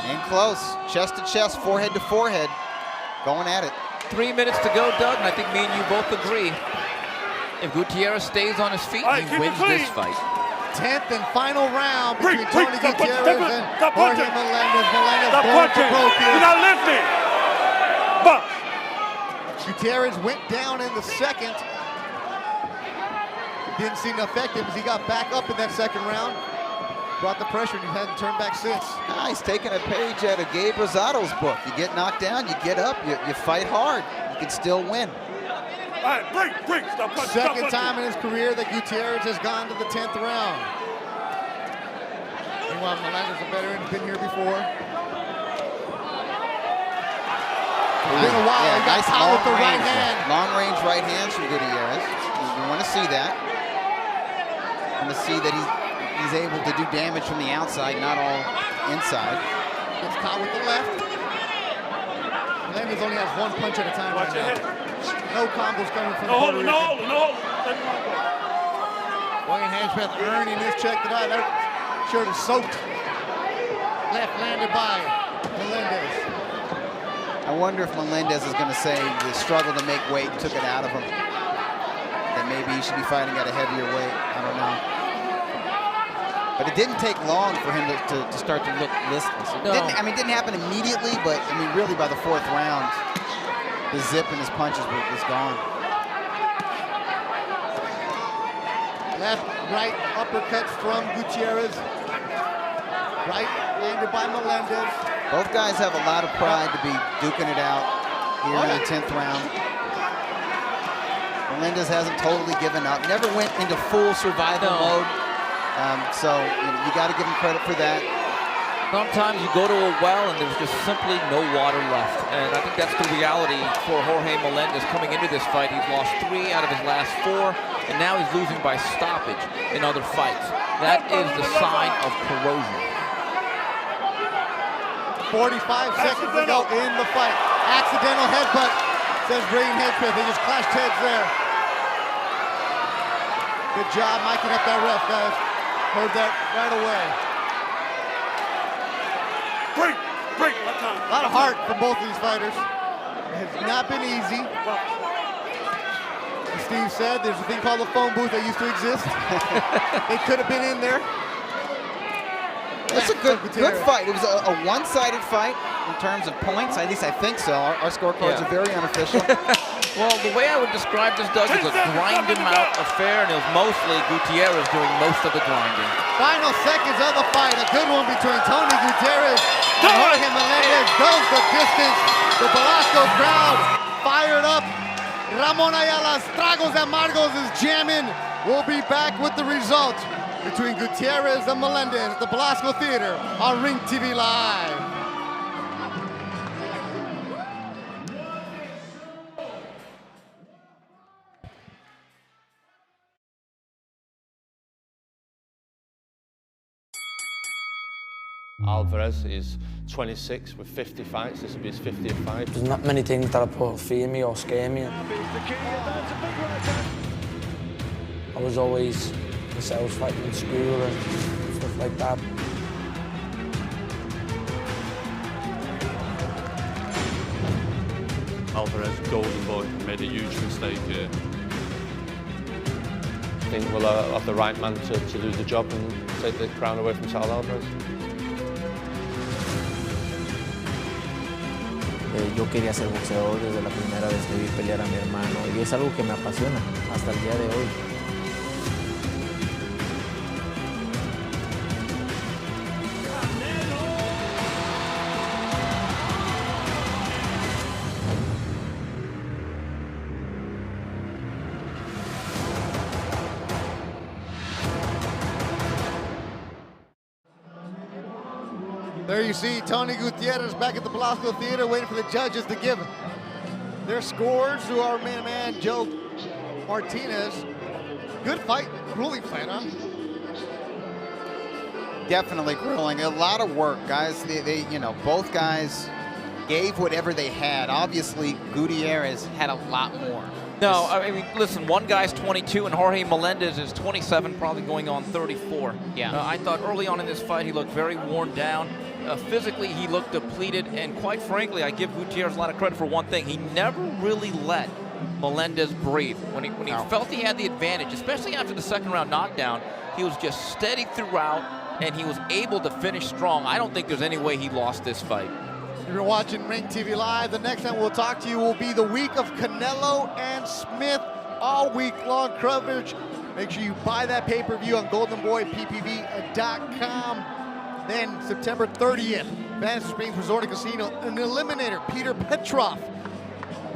In close, chest to chest, forehead to forehead. Going at it. 3 minutes to go, Doug, and I think me and you both agree. If Gutierrez stays on his feet, he wins this fight. 10th and final round between Tony Gutierrez and Jorge Melendez. Melendez going for broke here. You're not listening. But Gutierrez went down in the 2nd. Didn't seem effective as he got back up in that 2nd round. Brought the pressure and he hasn't turned back since. He's taking a page out of Gabe Rosado's book. You get knocked down, you get up, you fight hard. You can still win. right, break. Stop punching. Second time in his career that Gutierrez has gone to the 10th round. Meanwhile, Melendez, a veteran, has been here before. It's been a while. Yeah, He got nice caught with the right range, hand. long range right hands from Gutierrez. You want to see that. Want to see that he's able to do damage from the outside, not all inside. Gets caught with the left. Melendez only has one punch at a time right now. No combos coming from Puerto Rican. No. Wayne Handsmith earning this check tonight. That shirt is soaked. Left landed by Melendez. I wonder if Melendez is going to say the struggle to make weight took it out of him. That maybe he should be fighting at a heavier weight. I don't know. But it didn't take long for him to start to look listless. It didn't happen immediately, but I mean, really by the 4th round, the zip in his punches was gone. Left, right uppercuts from Gutierrez. Right landed by Melendez. Both guys have a lot of pride to be duking it out here in the 10th round. Melendez hasn't totally given up. Never went into full survival mode. So you got to give him credit for that. Sometimes you go to a well and there's just simply no water left. And I think that's the reality for Jorge Melendez coming into this fight. He's lost 3 out of his last 4, and now he's losing by stoppage in other fights. That is the sign of corrosion. 45 seconds to go in the fight. Accidental headbutt, says Braden Hedgesmith. They just clashed heads there. Good job miking up that ref, guys. Heard that right away. Break. A lot of heart from both of these fighters. It has not been easy. As Steve said, there's a thing called the phone booth that used to exist. They could have been in there. It's a good fight. It was a one-sided fight in terms of points. At least I think so. Our scorecards are very unofficial. Well, the way I would describe this, Doug, is a grind him out affair, and it was mostly Gutierrez doing most of the grinding. Final seconds of the fight. A good one between Tony Gutierrez and Jorge Melendez goes the distance. The Velasco crowd fired up. Ramon Ayala's Tragos Amargos is jamming. We'll be back with the result between Gutierrez and Melendez at the Velasco Theater on Ring TV Live. Alvarez is 26 with 50 fights. This will be his 50th fight. There's not many things that will fear me or scare me. I was always the sales fighting in school and stuff like that. Alvarez, golden boy, made a huge mistake here. I think we'll have the right man to do the job and take the crown away from Saul Alvarez. Yo quería ser boxeador desde la primera vez que vi pelear a mi hermano y es algo que me apasiona hasta el día de hoy. There you see Tony Gutierrez back at the Velasco Theater waiting for the judges to give their scores to our main man, Joe Martinez. Good fight, grueling fight, huh? Definitely grueling. A lot of work, guys. They both guys gave whatever they had. Obviously, Gutierrez had a lot more. No, I mean, listen, one guy's 22 and Jorge Melendez is 27, probably going on 34. Yeah. I thought early on in this fight he looked very worn down. Physically, he looked depleted, and quite frankly, I give Gutierrez a lot of credit for one thing. He never really let Melendez breathe. When he felt he had the advantage, especially after the second round knockdown, he was just steady throughout, and he was able to finish strong. I don't think there's any way he lost this fight. You're watching Ring TV Live. The next time we'll talk to you will be the week of Canelo and Smith, all week long coverage. Make sure you buy that pay-per-view on goldenboyppv.com. Then September 30th, Fantasy Springs Resort and Casino, an eliminator, Peter Petrov,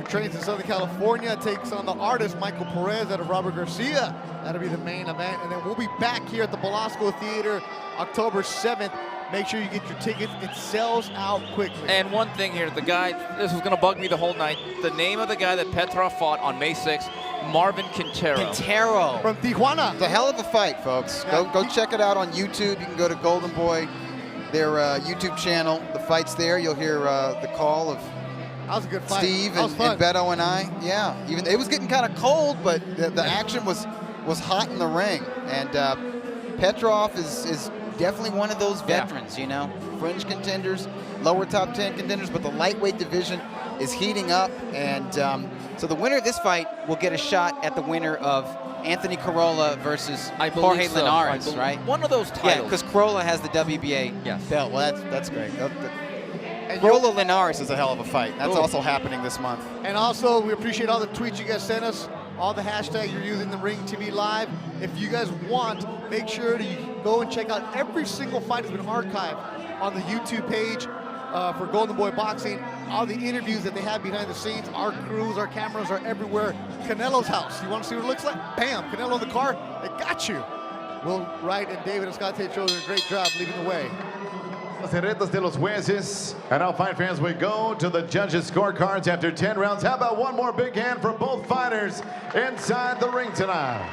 who trains in Southern California, takes on the artist Michael Perez out of Robert Garcia. That'll be the main event. And then we'll be back here at the Belasco Theater October 7th. Make sure you get your tickets. It sells out quickly. And one thing here, the guy, this was going to bug me the whole night. The name of the guy that Petrov fought on May 6th, Marvin Quintero. Quintero. From Tijuana. It's a hell of a fight, folks. Yeah. Go check it out on YouTube. You can go to Golden Boy, their YouTube channel. The fight's there. You'll hear the call of that was a good fight. Steve and Beto and I. Yeah, even it was getting kind of cold, but the action was hot in the ring. And Petrov is definitely one of those veterans, you know, fringe contenders, lower top 10 contenders, but the lightweight division is heating up. And so the winner of this fight will get a shot at the winner of Anthony Corolla versus Jorge Linares, right? One of those titles. Yeah, because Corolla has the WBA belt. Well, that's great. And Corolla Linares is a hell of a fight. That's also happening this month. And also, we appreciate all the tweets you guys sent us, all the hashtags you're using, the Ring TV Live. If you guys want, make sure that you go and check out every single fight that's been archived on the YouTube page for Golden Boy Boxing. All the interviews that they have behind the scenes, our crews, our cameras are everywhere. Canelo's house, you want to see what it looks like? Bam, Canelo in the car, they got you. Will Wright and David and Scott Tate doing a great job leading the way. Las retas de los jueces. And now, fight fans, we go to the judges' scorecards after 10 rounds. How about one more big hand for both fighters inside the ring tonight?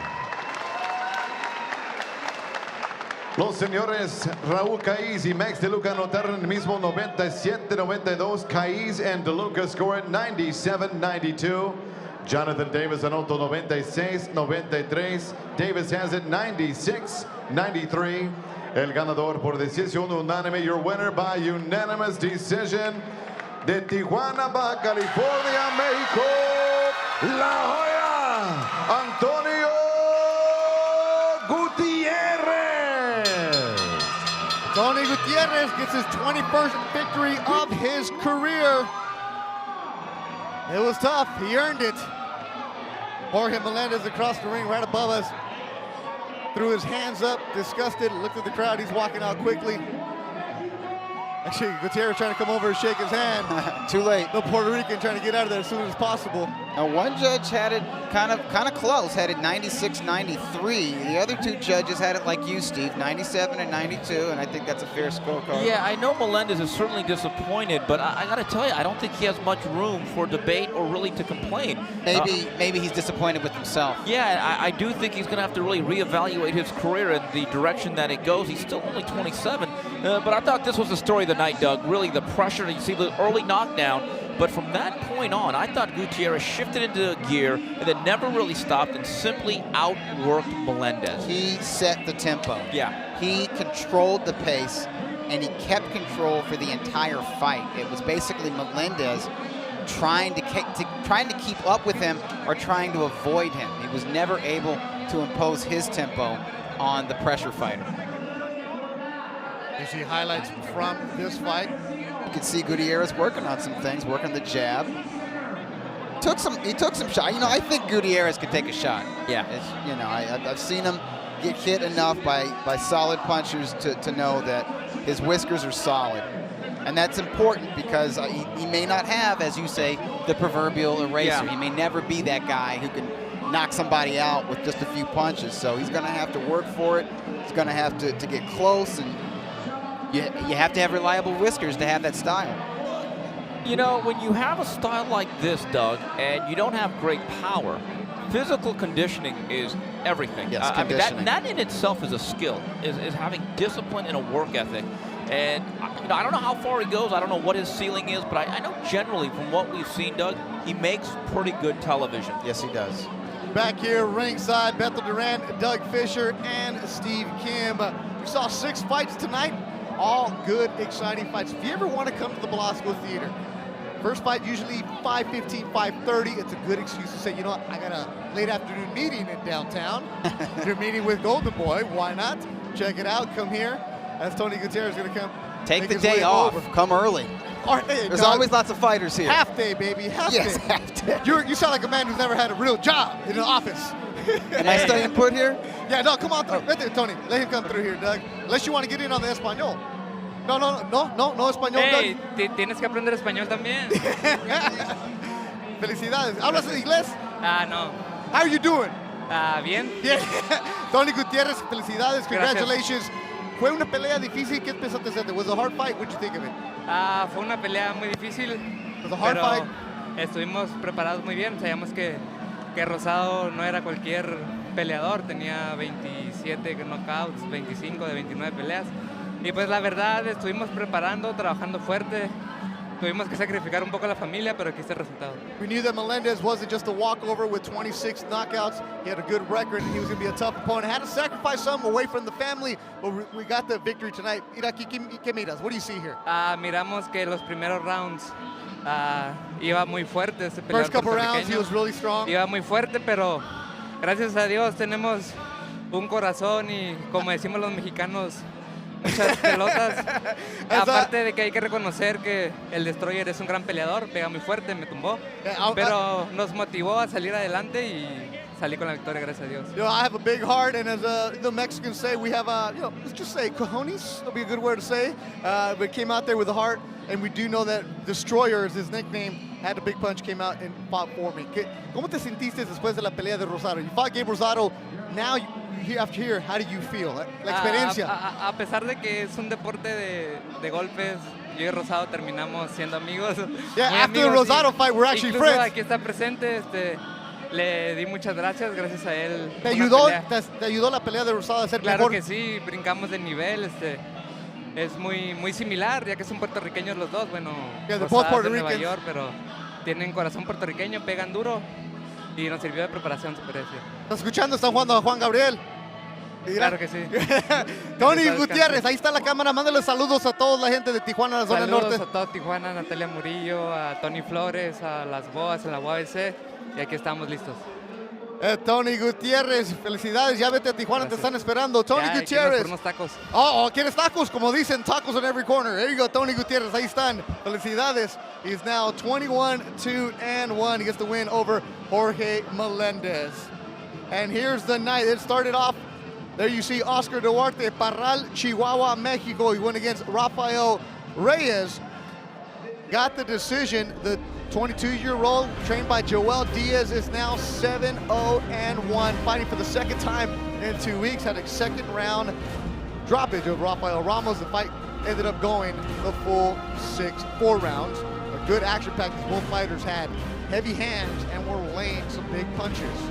Los señores Raúl Caiz y Max DeLuca anotaron el mismo 97-92. Caiz and DeLuca scored 97-92. Jonathan Davis anotó 96-93. Davis has it 96-93. El ganador por decisión unánime, your winner by unanimous decision, de Tijuana, Baja California, México, La Joya, Antonio Gutierrez. Tony Gutierrez gets his 21st victory of his career. It was tough, he earned it. Jorge Melendez across the ring right above us. Threw his hands up, disgusted, looked at the crowd, he's walking out quickly. Actually, Gutierrez trying to come over and shake his hand. Too late. The Puerto Rican trying to get out of there as soon as possible. Now, one judge had it kind of close, had it 96-93. The other two judges had it like you, Steve, 97 and 92, and I think that's a fair scorecard. Yeah, I know Melendez is certainly disappointed, but I got to tell you, I don't think he has much room for debate or really to complain. Maybe he's disappointed with himself. Yeah, I do think he's going to have to really reevaluate his career and the direction that it goes. He's still only 27, but I thought this was the story of the night, Doug. Really, the pressure, you see the early knockdown, but from that point on, I thought Gutierrez shifted into gear and then never really stopped and simply outworked Melendez. He set the tempo. Yeah. He controlled the pace, and he kept control for the entire fight. It was basically Melendez trying to keep up with him or trying to avoid him. He was never able to impose his tempo on the pressure fighter. You see highlights from this fight. You can see Gutierrez working on some things, working the jab. He took some shots. You know, I think Gutierrez could take a shot. Yeah. You know, I've seen him get hit enough by solid punchers to know that his whiskers are solid. And that's important because he may not have, as you say, the proverbial eraser. Yeah. He may never be that guy who can knock somebody out with just a few punches. So he's going to have to work for it. He's going to have to get close, and you have to have reliable whiskers to have that style. You know, when you have a style like this, Doug, and you don't have great power, physical conditioning is everything. Yes, I mean, conditioning. that in itself is a skill, is having discipline and a work ethic. And you know, I don't know how far he goes. I don't know what his ceiling is, but I know generally from what we've seen, Doug, he makes pretty good television. Yes, he does. Back here ringside, Bethel Duran, Doug Fisher, and Steve Kim. We saw 6 fights tonight, all good, exciting fights. If you ever want to come to the Belasco Theater, first fight usually 5:15, 5:30. It's a good excuse to say, you know what, I got a late afternoon meeting in downtown. You're meeting with Golden Boy, why not? Check it out, come here. As Tony Gutierrez is going to come. Take the day off, come early. Hey, There's Doug, always lots of fighters here. half day, baby, half Yes, day. half day. You sound like a man who's never had a real job in an office. Am I staying put here? Yeah, no, come on through. Right there, Tony. Let him come through here, Doug. Unless you want to get in on the Espanol. No español, Hey, Doug. tienes que aprender español también. Felicidades. ¿Hablas inglés? No. How are you doing? Bien. Yeah. Tony Gutierrez, felicidades. Congratulations. Fue una pelea difícil. ¿Qué pensaste de? Was it a hard fight? What did you think of it? Fue una pelea muy difícil. Was it a hard pero fight? Estuvimos preparados muy bien. Sabíamos que Rosado no era cualquier peleador. Tenía 27 knockouts, 25 de 29 peleas. Y pues la verdad, estuvimos preparando, trabajando fuerte. Tuvimos que sacrificar un poco a la familia, pero aquí está el resultado. We knew that Melendez wasn't just a walkover with 26 knockouts. He had a good record, and he was going to be a tough opponent. Had to sacrifice some away from the family, but we got the victory tonight. Mira aquí, ¿qué miras? What do you see here? Miramos que los primeros rounds iba muy fuerte. Este peleador First couple rounds, he was really strong. Iba muy fuerte, pero gracias a Dios tenemos un corazón y, como decimos los mexicanos, muchas pelotas. Aparte de que hay que reconocer que el Destroyer es un gran peleador, pega muy fuerte, me tumbó, pero nos motivó a salir adelante y salí con la victoria, gracias a Dios. You know, I have a big heart, and as the Mexicans say, we have, let's just say cojones. That'll be a good word to say. But came out there with a heart, and we do know that Destroyer is his nickname. Had a big punch, came out and fought for me. ¿Cómo te sentiste después de la pelea de Rosado? You fought Gabe Rosado. Now, after here, how do you feel? La experiencia. A pesar de que es un deporte de golpes, yo y Rosado terminamos siendo amigos. Yeah, after the Rosado fight, we're actually incluso friends. Aquí está presente, le di muchas gracias a él. ¿Te ayudó la pelea de Rosado a ser mejor? Claro que sí, sí, brincamos de nivel, es muy similar, ya que son puertorriqueños los dos, bueno, Rosado es de Nueva York, pero tienen corazón puertorriqueño, pegan duro y nos sirvió de preparación, se puede decir. ¿Estás escuchando? Están jugando a Juan Gabriel. Claro que sí. Tony Gutierrez, ahí está la cámara, mándale saludos a toda la gente de Tijuana, la zona norte. Saludos a todo Tijuana, a Natalia Murillo, a Tony Flores, a las Boas, a la UABC, y aquí estamos listos. Tony Gutierrez, felicidades, ya vete a Tijuana, gracias. Te están esperando. Tony Gutierrez. Por unos tacos. ¿Quieres tacos? Como dicen, tacos in every corner. There you go, Tony Gutierrez, ahí están. Felicidades. He's now 21-2-1. He gets the win over Jorge Melendez. And here's the night. It started off, there you see Oscar Duarte, Parral, Chihuahua, Mexico. He went against Rafael Reyes. Got the decision. The 22-year-old, trained by Joel Diaz, is now 7-0-1, fighting for the second time in 2 weeks. Had a second round droppage of Rafael Ramos. The fight ended up going the full 4 rounds. A good action pack. Both fighters had heavy hands and were laying some big punches.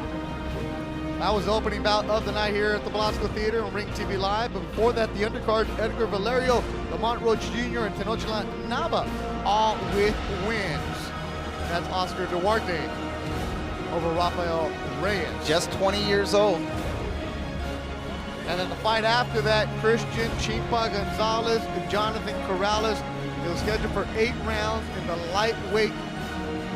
That was the opening bout of the night here at the Velasco Theater on Ring TV Live. But before that, the undercard, Edgar Valerio, Lamont Roach Jr., and Tenochtitlan Nava, all with wins. That's Oscar Duarte over Rafael Reyes. Just 20 years old. And then the fight after that, Christian Chimpa Gonzalez and Jonathan Corrales. It was scheduled for 8 rounds in the lightweight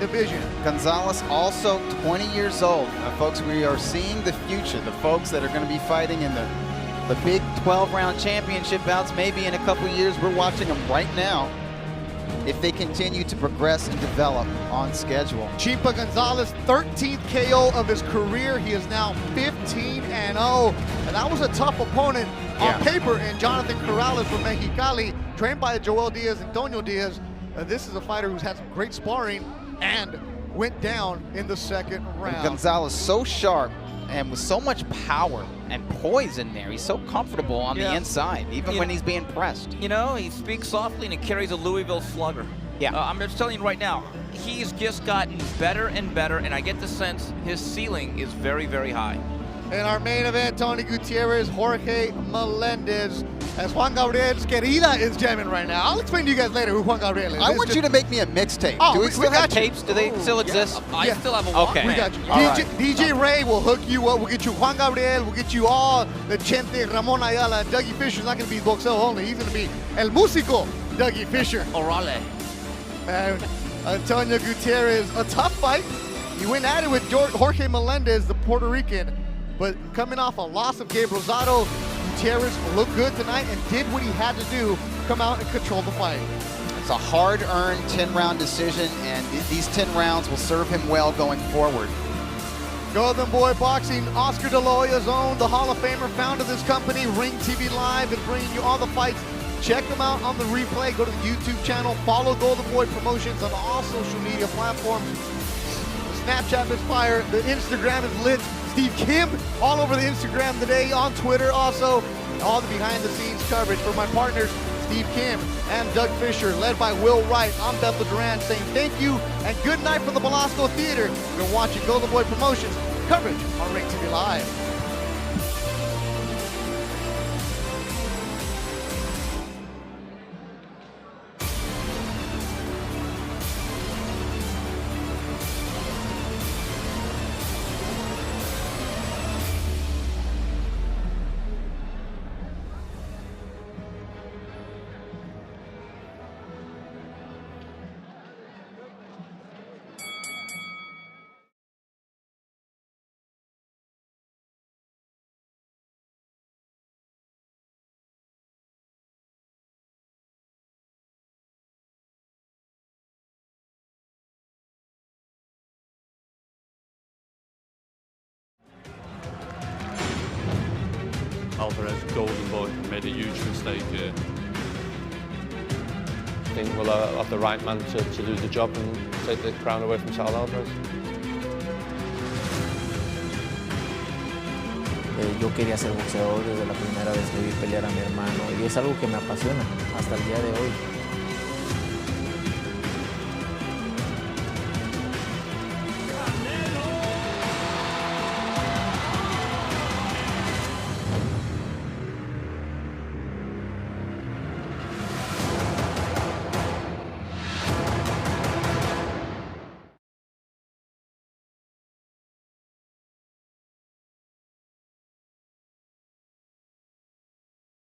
division. Gonzalez also 20 years old. Now, folks, we are seeing the future. The folks that are going to be fighting in the big 12-round championship bouts, maybe in a couple years. We're watching them right now. If they continue to progress and develop on schedule. Chimpa Gonzalez, 13th KO of his career. He is now 15-0. And that was a tough opponent on paper in Jonathan Corrales from Mexicali, trained by Joel Diaz and Antonio Diaz. This is a fighter who's had some great sparring and went down in the second round. And Gonzalez so sharp and with so much power and poise in there. He's so comfortable on the inside, even when he's being pressed. You know, he speaks softly and he carries a Louisville slugger. Yeah. I'm just telling you right now, he's just gotten better and better, and I get the sense his ceiling is very, very high. In our main event, Tony Gutierrez, Jorge Melendez, as Juan Gabriel's querida is jamming right now. I'll explain to you guys later who Juan Gabriel is. I want you to make me a mixtape. Oh, do we still have tapes? Do they still exist? I still have a Walkman. Okay. We got you. Right. DJ Ray will hook you up. We'll get you Juan Gabriel. We'll get you all the Chente, Ramon Ayala. Dougie Fisher's not going to be boxeo only. He's going to be El Músico, Dougie Fisher. Orale. And Antonio Gutierrez, a tough fight. He went at it with Jorge Melendez, the Puerto Rican. But coming off a loss of Gabe Rosado, Gutierrez looked good tonight and did what he had to do, come out and control the fight. It's a hard-earned 10-round decision, and these 10 rounds will serve him well going forward. Golden Boy Boxing, Oscar De La Hoya's own, the Hall of Famer, founded this company, Ring TV Live, and bringing you all the fights. Check them out on the replay. Go to the YouTube channel. Follow Golden Boy Promotions on all social media platforms. Snapchat is fire. The Instagram is lit. Steve Kim all over the Instagram today, on Twitter also. All the behind-the-scenes coverage for my partners, Steve Kim and Doug Fisher, led by Will Wright. I'm Bethel Duran saying thank you and good night from the Velasco Theater. You're watching Golden Boy Promotions coverage on Ring TV Live. Alvarez, golden boy, made a huge mistake here. I think we'll have the right man to do the job and take the crown away from Saul Alvarez. Yo quería ser boxeador desde la primera vez que vi pelear a mi hermano y es algo que me apasiona hasta el día de hoy.